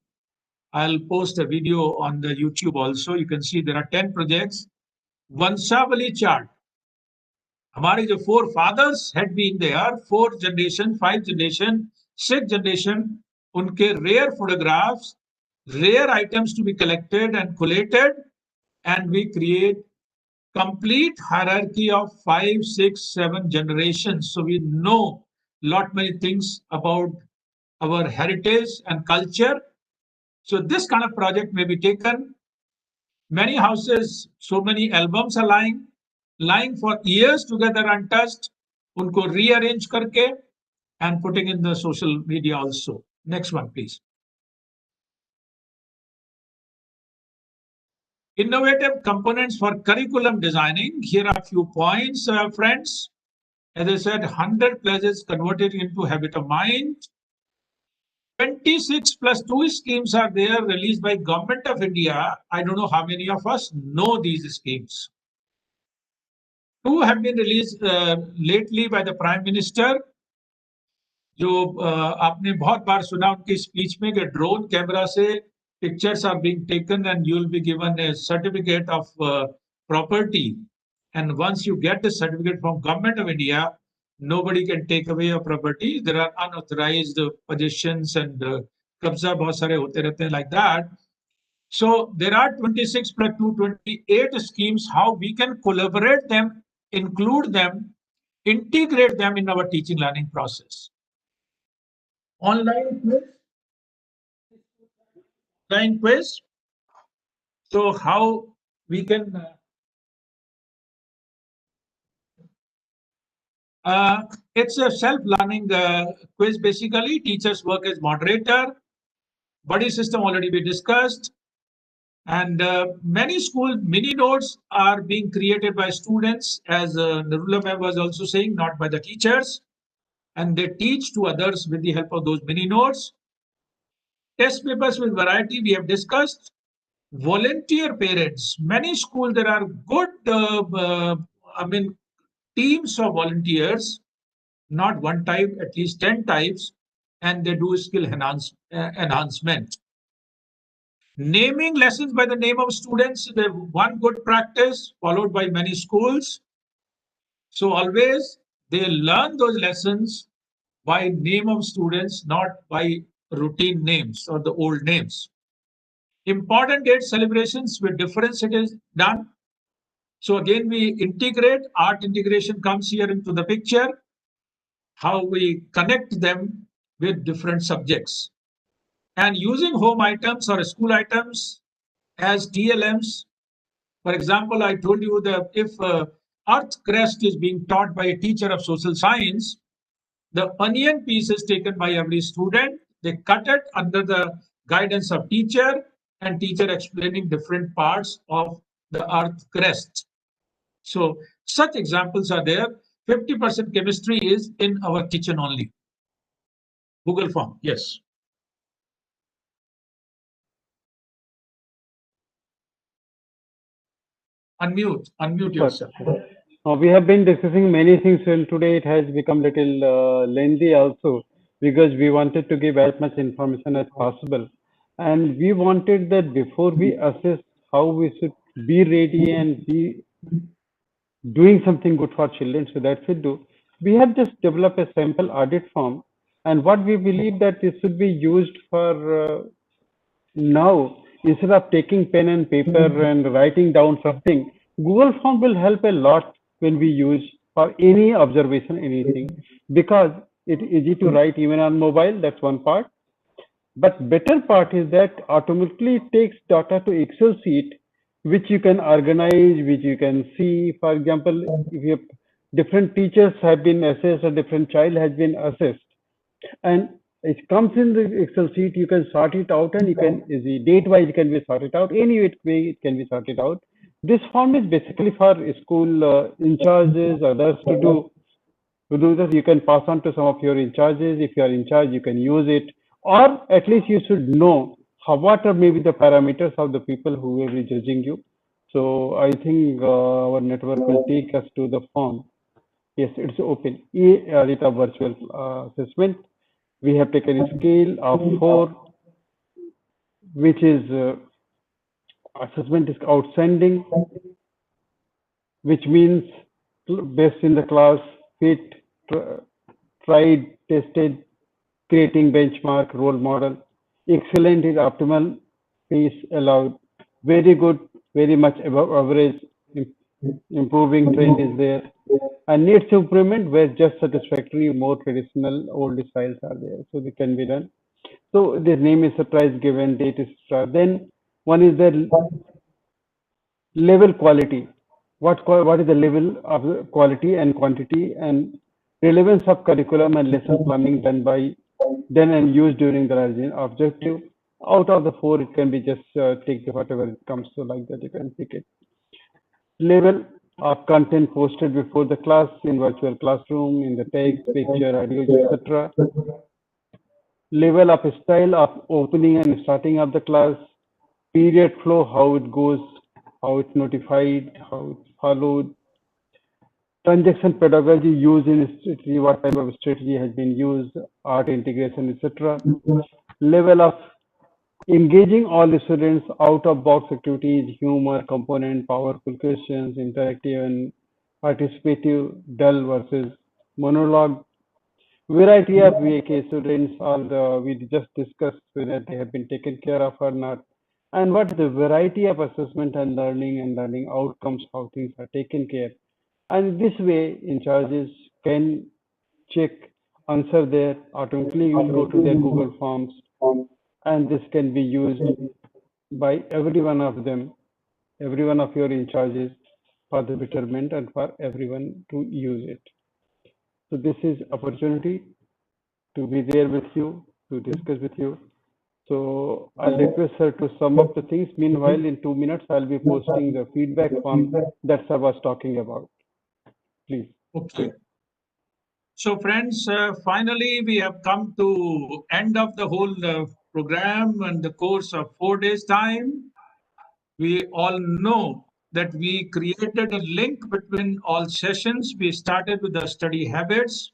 I'll post a video on the YouTube also. You can see there are 10 projects. Vanshavali chart. हमारे जो forefathers had been there, 4th generation, 5th generation, 6th generation, उनके rare photographs, rare items to be collected and collated, and we create complete hierarchy of 5, 6, 7 generations. So we know lot many things about our heritage and culture. So this kind of project may be taken. Many houses, so many albums are lying for years together untouched. Unko rearrange karke and putting in the social media also. Next one, please. Innovative components for curriculum designing. Here are a few points, friends. As I said, 100 pledges converted into habit of mind. 26 plus 2 schemes are there released by Government of India. I don't know how many of us know these schemes. 2 have been released lately by the Prime Minister. जो आपने बहुत बार सुना उनकी speech में कि drone camera से pictures are being taken and you will be given a certificate of property. And once you get the certificate from Government of India, nobody can take away your property. There are unauthorized possessions and kabza bahut sare hote rehte hain like that. So there are 26 plus 2, 28 schemes, how we can collaborate them, include them, integrate them in our teaching learning process. Online quiz. So how we can it's a self-learning quiz basically. Teachers work as moderator. Buddy system already we discussed. And many school mini notes are being created by students, as Nirula ma'am was also saying, not by the teachers. And they teach to others with the help of those mini notes. Test papers with variety we have discussed. Volunteer parents. Many schools there are good, teams of volunteers, not one type, at least 10 types, and they do skill enhancement. Naming lessons by the name of students, the one good practice followed by many schools. So always they learn those lessons by name of students, not by routine names or the old names. Important date celebrations with difference it is done. So again, we integrate, art integration comes here into the picture, how we connect them with different subjects. And using home items or school items as TLMs. For example, I told you that if earth crest is being taught by a teacher of social science, the onion piece is taken by every student. They cut it under the guidance of teacher and teacher explaining different parts of the earth crest. So such examples are there. 50% chemistry is in our kitchen only. Google form, yes. Unmute yourself. We have been discussing many things, and today it has become little lengthy also because we wanted to give as much information as possible, and we wanted that before we assess how we should be ready and be doing something good for children. So that's it. Do we have just developed a sample audit form, and what we believe that this should be used for now, instead of taking pen and paper and writing down something, Google Form will help a lot when we use for any observation, anything, because it's easy to write even on mobile. That's one part. But better part is that automatically it takes data to Excel sheet, which you can organize, which you can see. For example, if you different teachers have been assessed, a different child has been assessed, and it comes in the Excel sheet. You can sort it out, and you can easy date wise can be sorted out. Any way it can be sorted out. This form is basically for school in charges, others to do. To do this, you can pass on to some of your in charges. If you are in charge, you can use it, or at least you should know how, what are maybe the parameters of the people who will be judging you. So I think our network will take us to the form. Yes, it's open. E-Audit of virtual assessment. We have taken a scale of 4, which is assessment is outstanding, which means best in the class, fit, tried, tested, creating benchmark, role model. Excellent is optimal, pace allowed. Very good, very much above average, improving trend is there. And needs improvement where just satisfactory, more traditional, old styles are there. So they can be done. So the name is surprise given, date is then one is the level quality. What is the level of the quality and quantity and relevance of curriculum and lesson planning done and used during the learning objective. Out of the 4, it can be just take whatever it comes. So like that, you can pick it. Level of content posted before the class in virtual classroom, in the text, picture, audio, etc. Level of style of opening and starting of the class, period flow, how it goes, how it's notified, how it's followed, transaction pedagogy used in strategy, what type of strategy has been used, art integration, etc. Level of engaging all the students, out of box activities, humor, component, powerful questions, interactive and participative, dull versus monologue. Variety of VK students, all the we just discussed whether they have been taken care of or not, and what the variety of assessment and learning outcomes, how things are taken care. And this way, in charges can check, answer there, automatically will go to their Google Forms, and this can be used by every one of them, every one of your in charges for the betterment and for everyone to use it. So this is opportunity to be there with you, to discuss with you. So I'll request her to sum up the things. Meanwhile, in 2 minutes, I'll be posting the feedback form that I was talking about. Please. Okay. So friends, finally we have come to end of the whole program in the course of 4 days time. We all know that we created a link between all sessions. We started with the study habits,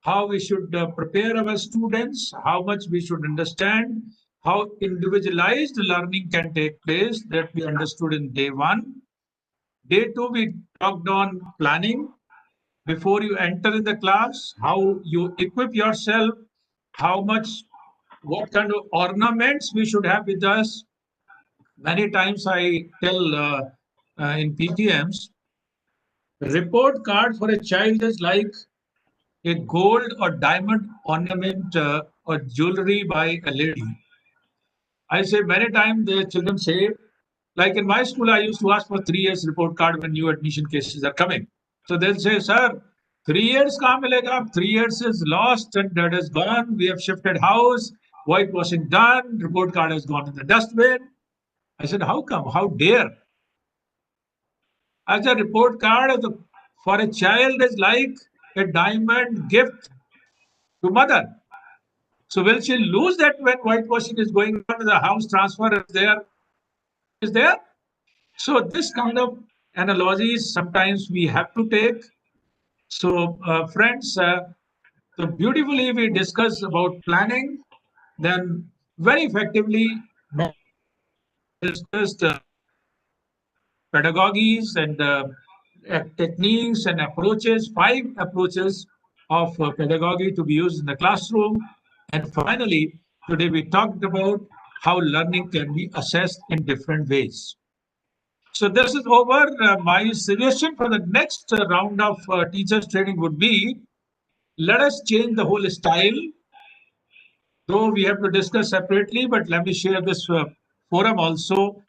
how we should prepare our students, how much we should understand, how individualized learning can take place, that we understood in day one. Day two, we talked on planning before you enter in the class, how you equip yourself, how much, what kind of ornaments we should have with us. Many times I tell in PTMs, report card for a child is like a gold or diamond ornament or jewelry by a lady. I say many times the children say, like in my school, I used to ask for 3 years report card when new admission cases are coming. So they'll say, sir, 3 years kahan milega? 3 years is lost and that is gone. We have shifted house, whitewashing done, report card has gone in the dustbin. I said, how come? How dare? As a report card for a child is like a diamond gift to mother. So will she lose that when whitewashing is going on, the house transfer is there? So this kind of analogies sometimes we have to take. So friends, so beautifully we discuss about planning, then very effectively discussed pedagogies and techniques and approaches, 5 approaches of pedagogy to be used in the classroom. And finally, today we talked about how learning can be assessed in different ways. So this is over. My suggestion for the next round of teachers training would be, let us change the whole style. Though we have to discuss separately, but let me share this forum also.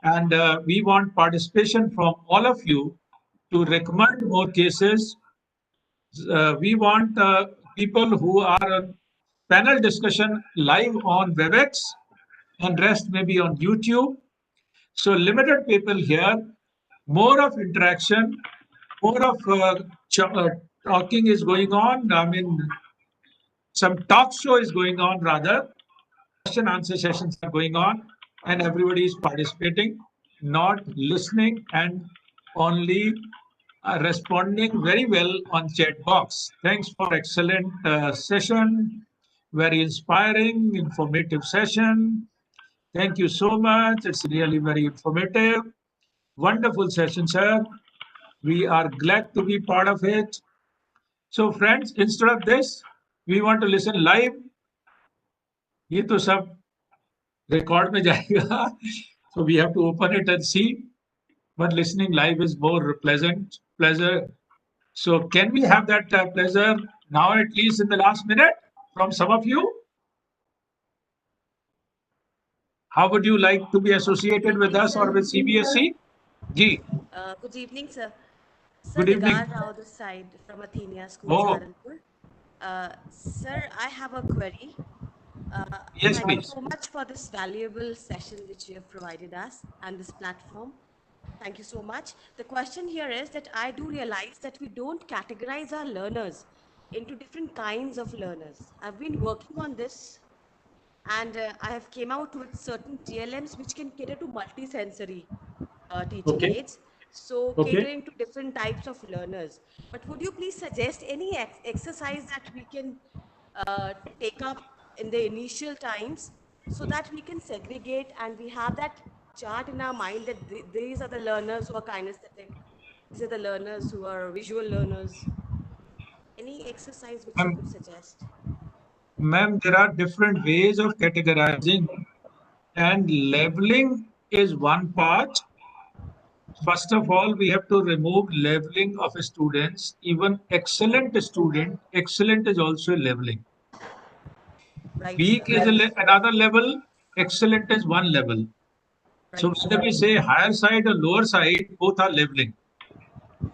And we want participation from all of you to recommend more cases. We want people who are on panel discussion live on WebEx and rest maybe on YouTube. So limited people here, more of interaction, more of talking is going on. I mean, some talk show is going on rather. Question answer sessions are going on and everybody is participating, not listening and only responding very well on chat box. Thanks for excellent session. Very inspiring, informative session. Thank you so much. It's really very informative. Wonderful session, sir. We are glad to be part of it. So friends, instead of this, we want to listen live. ये तो सब record में जाएगा. So we have to open it and see. But listening live is more pleasure. So can we have that pleasure now, at least in the last minute, from some of you? How would you like to be associated with us or with CBSE? Ji. Good evening, sir. Sir, Good evening. Digar Rao this side from Athenia School, Oh. Saharanpur. Sir, I have a query. Yes, Thank you please. so much for this valuable session which you have provided us and this platform. Thank you so much. The question here is that I do realize that we don't categorize our learners into different kinds of learners. I've been working on this and I have came out with certain TLMs which can cater to multisensory teaching Okay. aids. So Okay. catering to different types of learners. But would you please suggest any exercise that we can take up in the initial times so that we can segregate and we have that chart in our mind that these are the learners who are kinesthetic, these are the learners who are visual learners. Any exercise which you could suggest? Ma'am, there are different ways of categorizing, and labeling is one part. First of all, we have to remove labeling of students. Even excellent student, excellent is also labeling. Right, Weak sir. is another level, excellent is one level. So Right, whether we say higher side or lower side, both are labeling.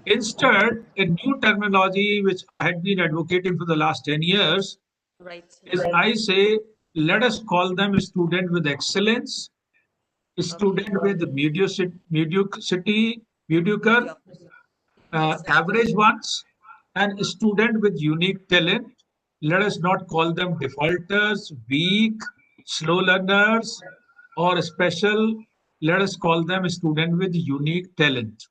Instead, a new terminology which I had been advocating for the last 10 years right, sir. is, I say, let us call them a student with excellence, a student with mediocrity, mediocre, Mediocrity. Yes, sir. average ones, and a student with unique talent. Let us not call them defaulters, weak, slow learners, or special, let us call them a student with unique talent.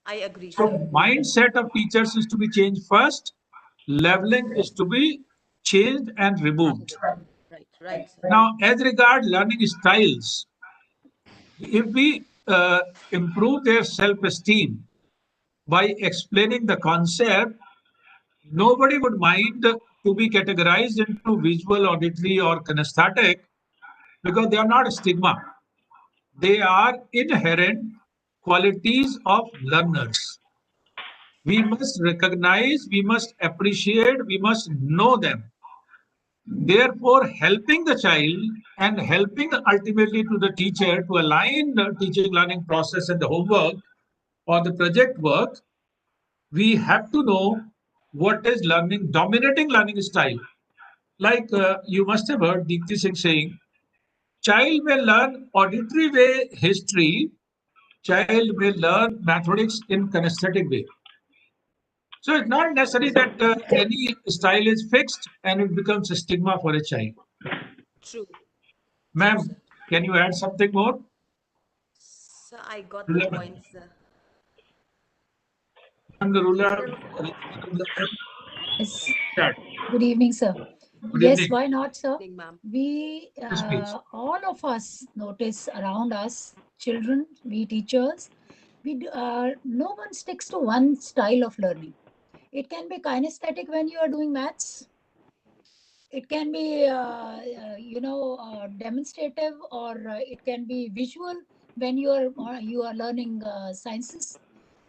I agree, So sir. mindset of teachers is to be changed first, leveling is to be changed and removed. Right, sir. Now, as regard learning styles, if we improve their self-esteem by explaining the concept, nobody would mind to be categorized into visual, auditory, or kinesthetic because they are not a stigma. They are inherent qualities of learners. We must recognize, we must appreciate, we must know them. Therefore, helping the child and helping ultimately to the teacher to align the teaching learning process and the homework or the project work, we have to know what is learning, dominating learning style. Like you must have heard Dr. Singh saying, child may learn auditory way history, child may learn mathematics in kinesthetic way. So it's not necessary that any style is fixed and it becomes a stigma for a child. True. True, Ma'am, sir. can you add something more? So I got the point, sir. I'm the ruler. Yes. Good evening, sir. Good Yes, evening. why not, sir? Evening, ma'am. We, Yes, please. all of us notice around us, children, we teachers, no one sticks to one style of learning. It can be kinesthetic when you are doing maths. It can be, demonstrative, or it can be visual when you are learning sciences,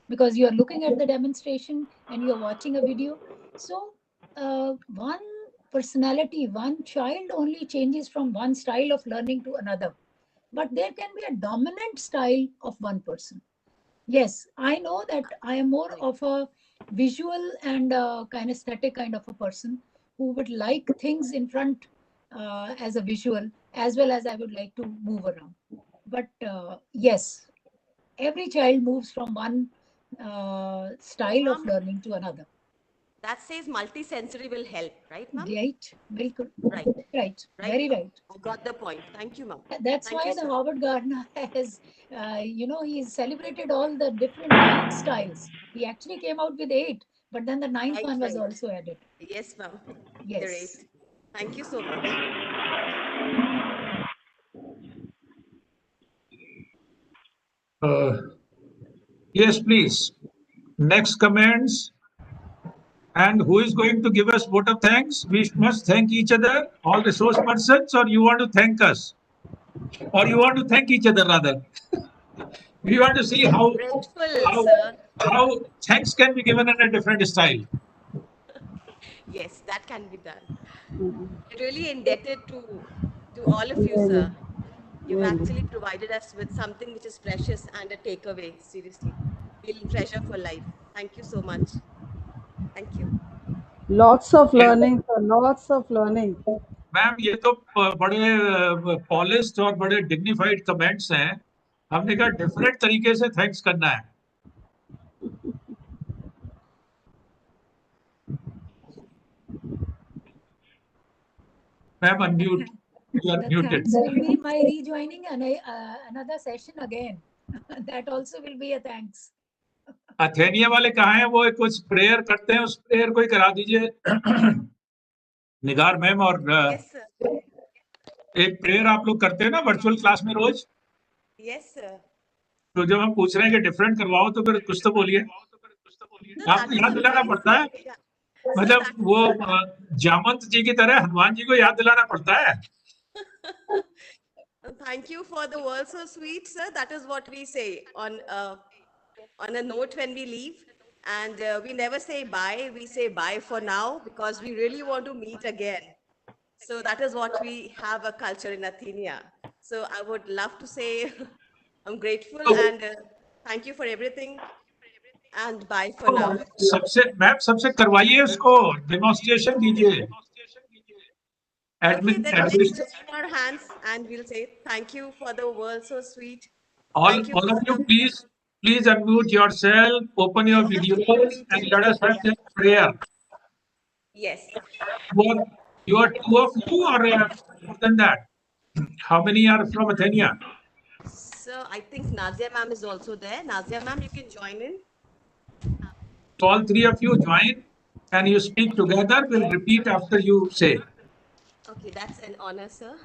because you are looking at the demonstration and you are watching a video. So one personality, one child only changes from one style of learning to another, but there can be a dominant style of one person. Yes, I know that I am more of a visual and kinesthetic kind of a person who would like things in front as a visual, as well as I would like to move around. But yes, every child moves from one style of Ma'am, learning to another. that says multisensory will help, right, ma'am? Right? Bilkul. Right. Right. Right, Very ma'am. right. I got the point. Thank you, ma'am. That's Thank you, why the sir. Harvard Gardner has, he's celebrated all the different 9 styles. He actually came out with 8, but then the ninth one was Right. also added. Yes, ma'am. Yes. Great. Thank you so much. Uh, yes, please. Next comments. And who is going to give us vote of thanks? We must thank each other, all resource persons, or you want to thank us? Or you want to thank each other rather? We want to see Grateful, how sir. how thanks can be given in a different style. Yes, that can be done. Really indebted to all of you, sir. Really, You've really. actually provided us with something which is precious and a takeaway, seriously. We'll treasure for life. Thank you so much. Thank you. Lots of learning, sir. Lots of learning. Ma'am ये तो बड़े polished और बड़े dignified comments हैं हमने कहा different तरीके से थैंक्स करना है ma'am unmute you are The muted thanks will be my rejoining another session again. That also will be a thanks. अथेनिया वाले कहाँ हैं वो कुछ प्रेयर करते हैं उस प्रेयर को ही करा दीजिए निगार मैम और Yes, sir. एक प्रेयर आप लोग करते हैं ना वर्चुअल क्लास में रोज Yes, sir. तो जब हम पूछ रहे हैं कि डिफरेंट करवाओ तो फिर कुछ तो बोलिए No, आपको that is याद a दिलाना very, पड़ता है yeah. Sir, मतलब that, वो जामंत जी की तरह हनुमान जी को याद दिलाना पड़ता है thank you for the word so sweet, sir. That is what we say on a note when we leave. And we never say bye. We say bye for now because we really want to meet again. So that is what we have a culture in Athenia. So I would love to say I'm grateful and thank you for everything and bye for now. सबसे ma'am सबसे करवाइए उसको demonstration दीजिए Okay, admin then let's admin join our hands and we'll say thank you for the world so sweet. all Thank you all for of you the please unmute yourself open your videos and let us have this prayer yes. you are two of you or more than that How many are from Athenia? So I think Nazia ma'am is also there. Nazia ma'am, you can join in. So all three of you join and you speak together. We'll repeat after you say. Okay, that's an honor, sir.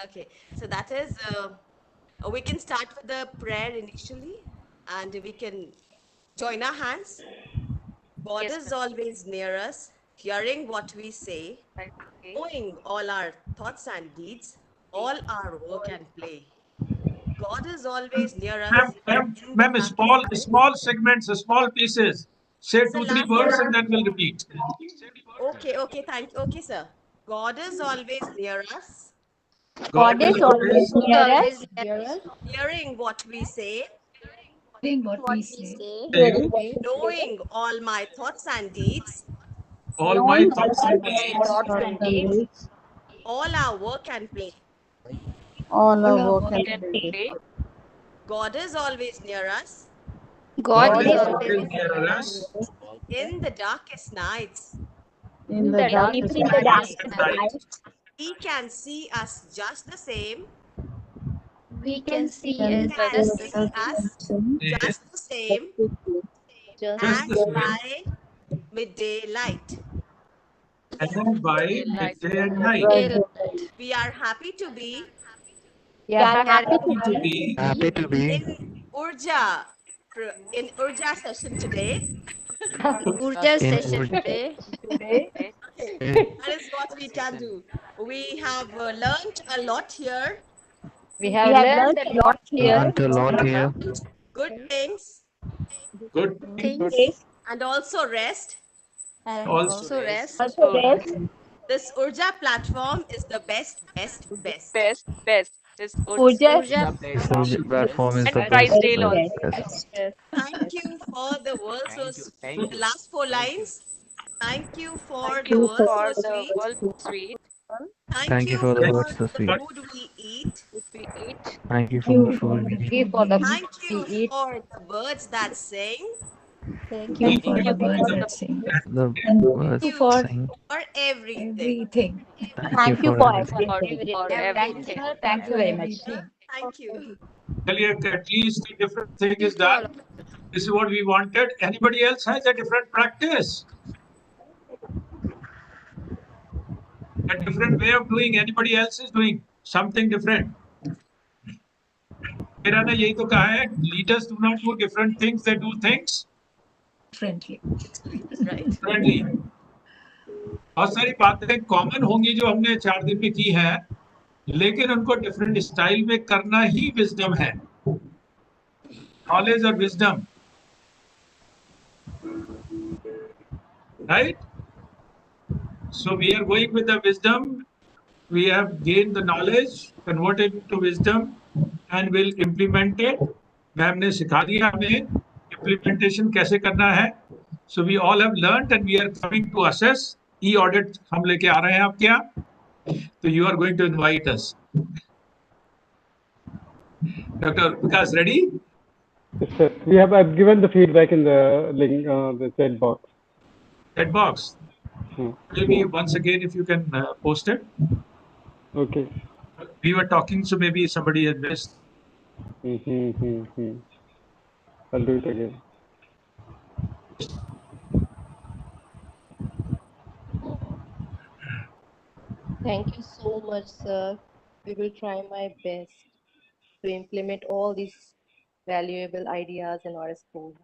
Okay, so that is, we can start with the prayer initially and we can join our hands. God Yes, is always near us, hearing what we say, knowing all our thoughts and deeds, all our work and play. God is always near us in the Ma'am, darkest night. small segments, small pieces. Say So two, three last words line. and then we'll repeat. Okay, sir. God is always near us, God is always God always Hear us, hearing what we say, hearing what what we we say, say, saying knowing all my thoughts and deeds, all my knowing thoughts all and my deeds, thoughts and deeds, all our work and play. All all our our work work and and play. play. God is always near us God God is is always always near near us us in the darkest nights. In the even darkest in the night, at darkest night. night. He can see us just the same, We We can can see see can as as can just see the see us same, us Yes, just the same just just the as same. by midday light. And by midday and night. bright till daylight. We are happy to be we are happy to Happy to be be in Ourja, in Ourja session today. Urja session today. Okay, that is what we can do. We have learned a lot here, We have learned a lot here, good things, good thing. things, and also rest. and Also, also rest. This Urja platform is the best. Urja Platform is the and best, Prizdale best, also. best. Thank you for the words so the last four lines. Thank you for the words so sweet. Thank Thank you you for the for words so the sweet. food we eat. Thank you thank for the you food for we the eat. food we eat. Thank you for the birds that sing. Thank you for the birds that sing. The And thank words you for sing. For everything. everything. Thank you Thank you for for everything. everything. Thank you for everything. Thank you. at least a different thing is Thank you all. done. This is what we wanted. Anybody else has a different practice? A different way of doing, anybody else is doing something different. मेरा ना यही तो कहा है, leaders do not do different things, they do things Friendly. Right. differently. बहुत सारी बातें common होंगी जो हमने 4 दिन में की है, लेकिन उनको डिफरेंट स्टाइल में करना ही विजडम है, नॉलेज और wisdom, right? So we are going with the wisdom. We have gained the knowledge, converted it to wisdom, and will implement it. Ma'am ने सिखा दिया हमें implementation कैसे करना है. So we all have learned and we are coming to assess. E-audit हम लेके आ रहे हैं आपके यहाँ. So you are going to invite us. Dr. Prakash, ready? Yes, sir. I've given the feedback in the link, the chat box. That box. Maybe once again, if you can post it. Okay. We were talking, so maybe somebody had missed. I'll do it again. Thank you so much, sir. We will try my best to implement all these valuable ideas in our school.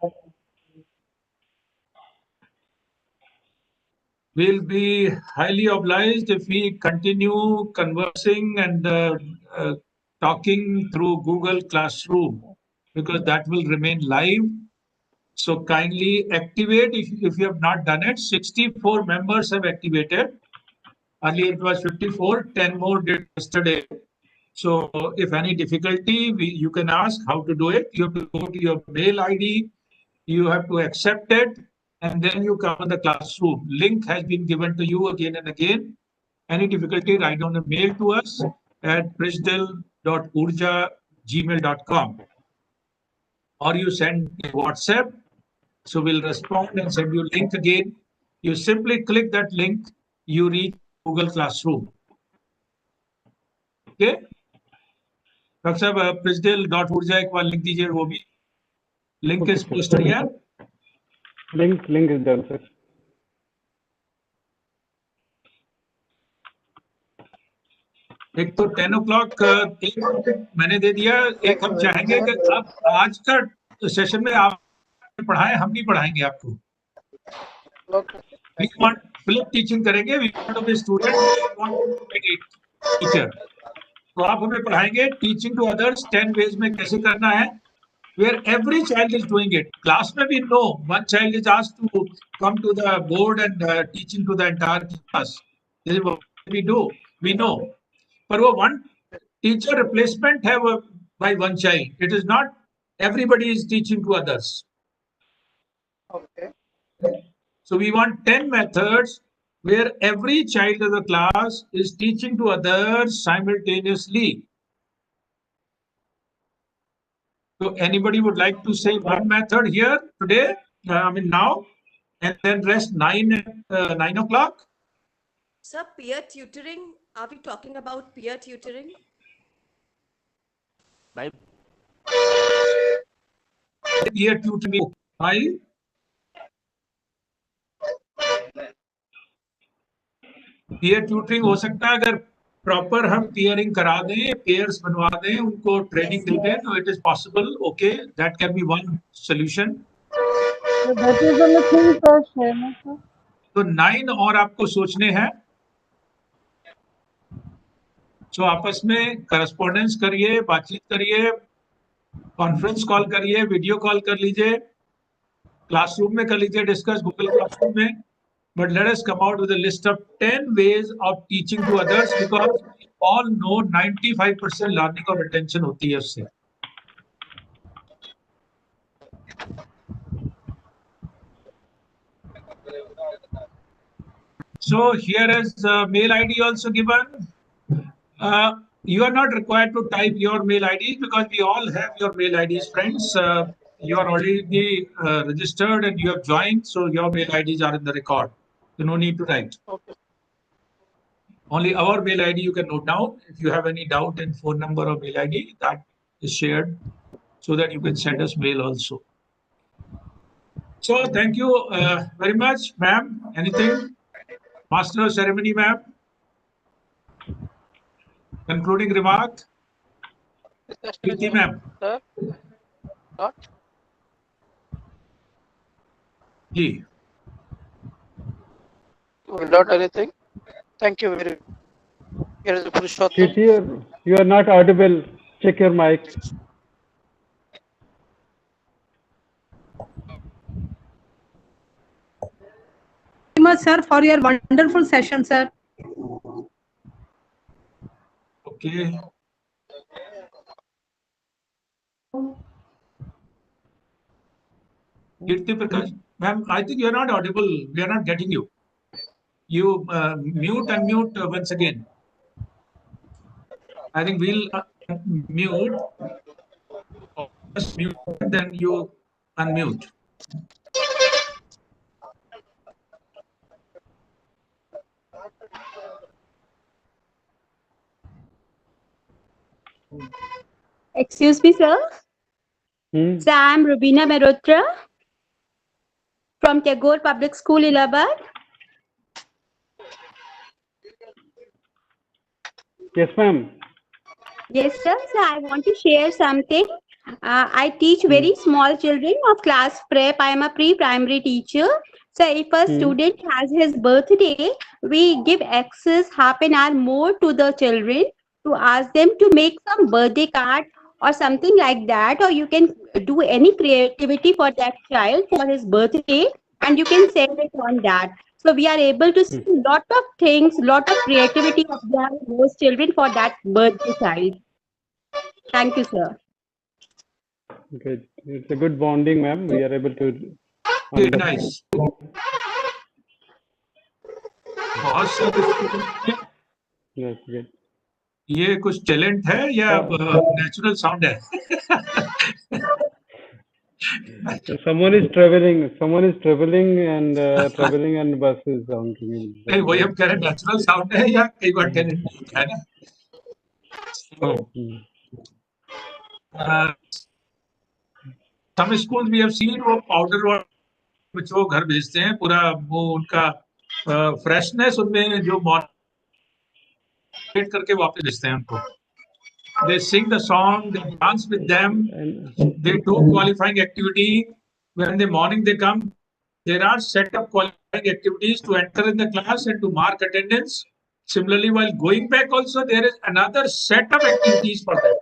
We'll be highly obliged if we continue conversing and talking through Google Classroom, because that will remain live. So kindly activate if you have not done it. 64 members have activated. Earlier it was 54, 10 more did yesterday. So if any difficulty, you can ask how to do it. You have to go to your mail ID, you have to accept it, and then you come in the classroom. Link has been given to you again and again. Any difficulty, write down a mail to us at prizdale.ourja@gmail.com, or you send a WhatsApp. So we'll respond and send you link again. You simply click that link, you reach Google Classroom. Okay doctor साहब Prizdale.Ourja एक बार लिख दीजिए वो भी link is posted here Link is done, sir. एक तो 10 o'clock एक मैंने दे दिया एक हम चाहेंगे कि आप आज का सेशन में आप पढ़ाएं हम भी पढ़ाएंगे आपको we want flip teaching करेंगे we want to be student we want to be teacher तो आप हमें पढ़ाएंगे teaching to others 10 ways में कैसे करना है where every child is doing it class में भी no one child is asked to come to the board and teaching to the entire class this is what we do we know पर वो one teacher replacement है वो by one child it is not everybody is teaching to others Okay. so we want 10 methods where every child of the class is teaching to others simultaneously so anybody would like to say one method here today I mean now and then rest 9 o'clock Sir, peer tutoring, are we talking about peer tutoring? Bye. peer tutoring by peer tutoring हो सकता है अगर proper हम peering करा दें pairs बनवा दें उनको ट्रेनिंग दे दें तो it is possible okay that can be one solution So that is the thing, sir. Shema, sir. तो 9 और आपको सोचने हैं सो आपस में करस्पॉन्डेंस करिए बातचीत करिए कॉन्फ्रेंस कॉल करिए वीडियो कॉल कर लीजिए क्लासरूम में कर लीजिए डिस्कस गूगल क्लासरूम में but let us come out with a list of 10 ways of teaching to others because we all know 95% learning और retention होती है उससे so here is mail ID also given you are not required to type your mail IDs because we all have your mail IDs friends you are already registered and you have joined so your mail IDs are in the record so no need to write Okay. only our mail ID you can note down if you have any doubt in phone number or mail ID that is shared so that you can send us mail also so thank you very much ma'am anything master of ceremony ma'am concluding remark Preeti ma'am Sir? Not? ji Not anything. Thank you very much. Here is the Purushottam. Preeti, you are not audible. Check your mic. Thank you much, sir, for your wonderful session, sir. okay Kirti Prakash ma'am I think you are not audible we are not getting you you mute unmute once again I think we'll mute just mute then you unmute Excuse me, sir. So I'm Rubina Mehrotra from Tagore Public School, Allahabad. Yes, ma'am. Yes, sir. So I want to share something. I teach very small children of class prep. I am a pre-primary teacher. So if a student has his birthday, we give access half an hour more to the children to ask them to make some birthday card or something like that, or you can do any creativity for that child for his birthday and you can send it on that. So we are able to see lot of things, lot of creativity of those children for that birthday child. Thank you, sir. Good. It's a good bonding, ma'am. We are able to. Very nice. बहुत सारे Yes, good. ये कुछ talent है या natural sound है Someone is traveling and traveling and bus is honking. नहीं वही हम कह रहे हैं नेचुरल साउंड है या कई बार टैलेंट है ना So, some schools we have seen वो powder और कुछ वो घर भेजते हैं पूरा वो उनका freshness उनमें जो moderate करके वापस भेजते हैं उनको. They sing the song, they dance with them, they do qualifying activity. When in the morning they come, there are set of qualifying activities to enter in the class and to mark attendance. Similarly, while going back also, there is another set of activities for them.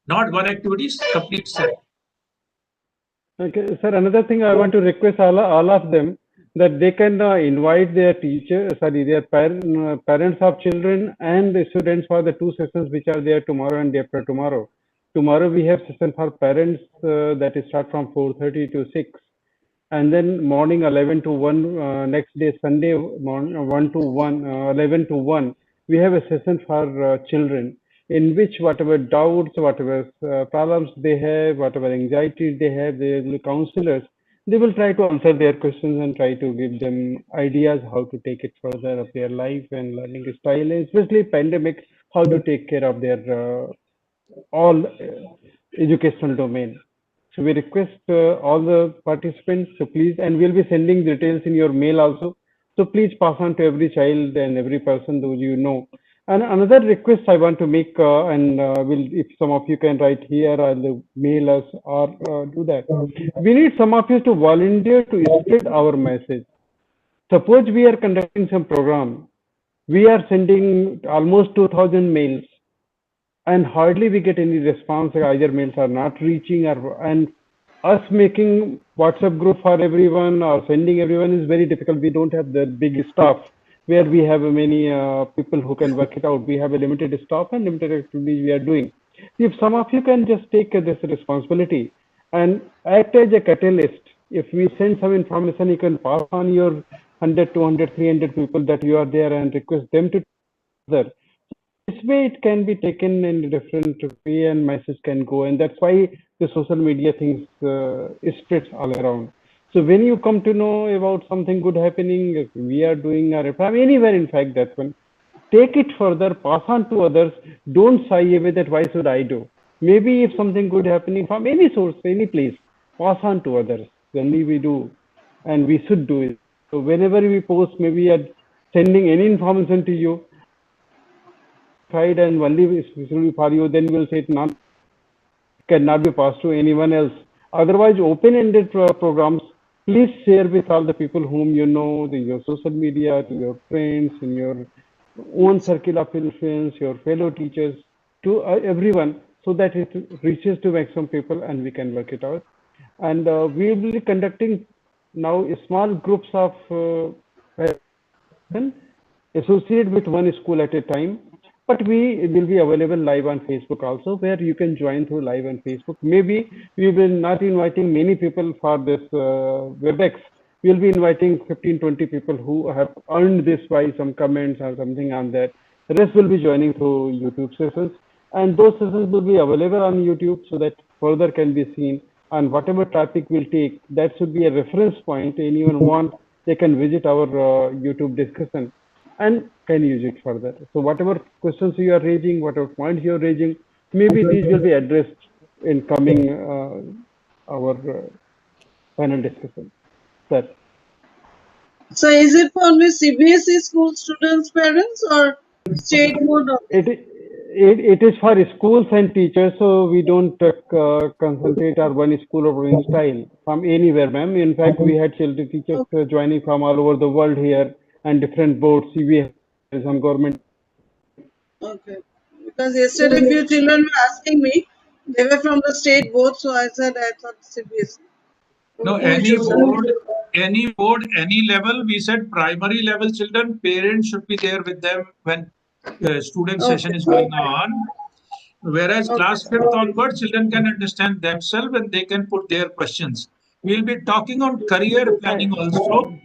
Not one activity, complete set. Okay, sir, another thing I want to request all of them that they can invite their their parents of children and the students for the 2 sessions which are there tomorrow and day after tomorrow. Tomorrow we have session for parents that is start from 4:30 to 6, and then morning 11 to 1, next day Sunday morning 1 to 1, 11 to 1, we have a session for children, in which whatever doubts, whatever problems they have, whatever anxieties they have, the counselors, they will try to answer their questions and try to give them ideas how to take it further of their life and learning style, especially pandemic, how to take care of their all educational domain. So we request all the participants to please, and we'll be sending details in your mail also. So please pass on to every child and every person who you know. And another request I want to make, and will if some of you can write here or mail us or do that. We need some of you to volunteer to spread our message. Suppose we are conducting some program, we are sending almost 2,000 mails, and hardly we get any response. Either mails are not reaching, or and us making WhatsApp group for everyone or sending everyone is very difficult. We don't have the big staff where we have many people who can work it out. We have a limited staff and limited activities we are doing. If some of you can just take this responsibility and act as a catalyst, if we send some information, you can pass on your 100, 200, 300 people that you are there and request them to other. This way it can be taken in a different way and message can go, and that's why the social media things spreads all around. So when you come to know about something good happening, we are doing or from anywhere, in fact, that one, take it further, pass on to others. Don't shy away that why should I do. Maybe if something good happening from any source, any place, pass on to others. Only we do, and we should do it. So whenever we post, maybe are sending any information to you, and only specifically for you, then we'll say it not cannot be passed to anyone else. Otherwise, open-ended programs, please share with all the people whom you know, your social media, to your friends, in your own circle of influence, your fellow teachers, to everyone, so that it reaches to maximum people and we can work it out. And we will be conducting now small groups of associated with one school at a time, but we will be available live on Facebook also, where you can join through live on Facebook. Maybe we will not inviting many people for this WebEx. We'll be inviting 15, 20 people who have earned this by some comments or something on that. The rest will be joining through YouTube sessions, and those sessions will be available on YouTube so that further can be seen. And whatever topic we'll take, that should be a reference point. Anyone want, they can visit our YouTube discussion and can use it further. So whatever questions you are raising, whatever points you are raising, maybe these will be addressed in coming our panel discussion. Sir. So is it for only CBSE school students, parents, or state board? It is for schools and teachers, so we don't concentrate on one school or one style from anywhere, ma'am. In fact, we had children teachers joining from all over the world here and different boards. We have some government. Okay. Because yesterday few children were asking me, they were from the state board, so I said I thought CBSE. No, any board, any level, we said primary level children, parents should be there with them when student session is going on. Whereas class 5th onward, children can understand themselves and they can put their questions. We'll be talking on career planning also.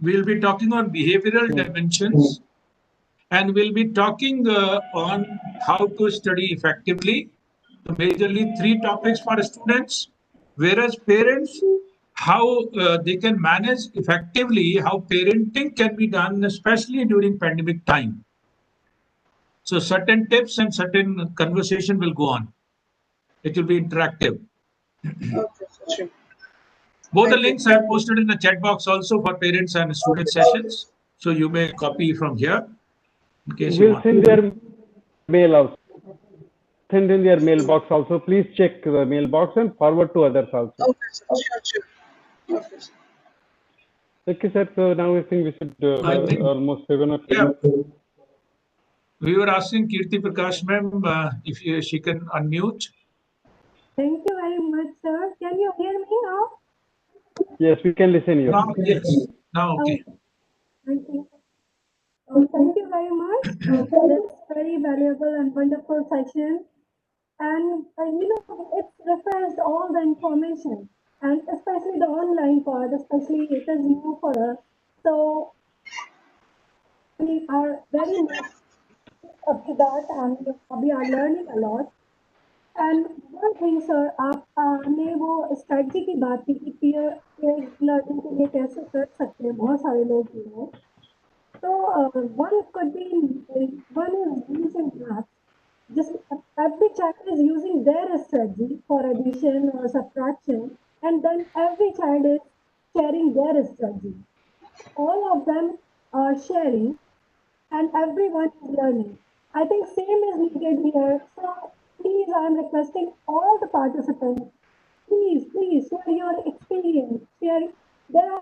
We'll be talking on behavioral dimensions. And we'll be talking on how to study effectively. So majorly 3 topics for students. Whereas parents, how they can manage effectively, how parenting can be done, especially during pandemic time. So certain tips and certain conversation will go on. It will be interactive. Okay, sure. Both the Thank you. links I have posted in the chat box also for parents and student sessions. So you may copy from here in case you We'll want. send their mail also. Send in their mailbox also. Please check the mailbox and forward to others also. Okay, sir. Sure. Okay, sir. Okay, sir. So now I think we should I think- almost 7 o'clock. Yeah. We were asking Kirti Prakash ma'am if she can unmute. Thank you very much, sir. Can you hear me now? Yes, we can listen you. Now, yes. Now, okay. Thank you. Thank you very much for this very valuable and wonderful session. And it refreshed all the information, and especially the online part, especially it is new for us. So we are very much up to that, and we are learning a lot. And one thing sir आपने वो strategy की बात की कि peer learning के लिए कैसे कर सकते हैं बहुत सारे लोग हैं तो one could be one is using math just every child is using their strategy for addition or subtraction and then every child is sharing their strategy all of them are sharing and everyone is learning. I think same is needed here. So please, I am requesting all the participants, please share your experience. There are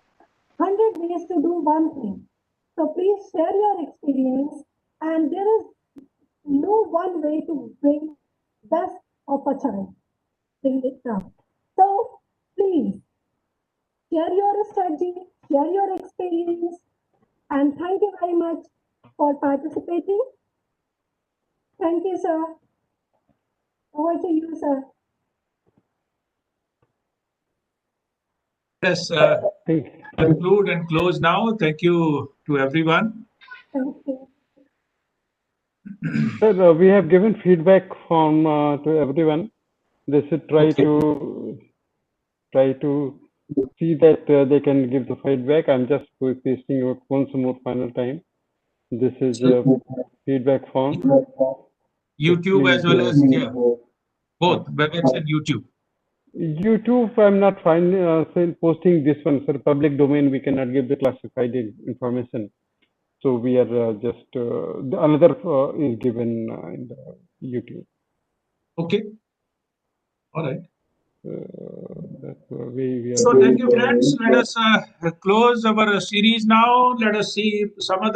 100 ways to do one thing. So please share your experience and there is no one way to bring best of a child. Bring it down. So please share your strategy, share your experience and thank you very much for participating. Thank you, sir. Over to you, sir. Let's conclude and close now. Thank you to everyone. Thank you. Sir, we have given feedback from to everyone. They should try to see that they can give the feedback. I'm just pasting it once more final time. This is feedback form. YouTube as well as here. Both WebEx and YouTube. YouTube, I'm not posting this one, sir. Public domain, we cannot give the classified information. So we are just another is given in the YouTube. Okay. All right. We are so thank you, friends. Let us close our series now. Let us see some other.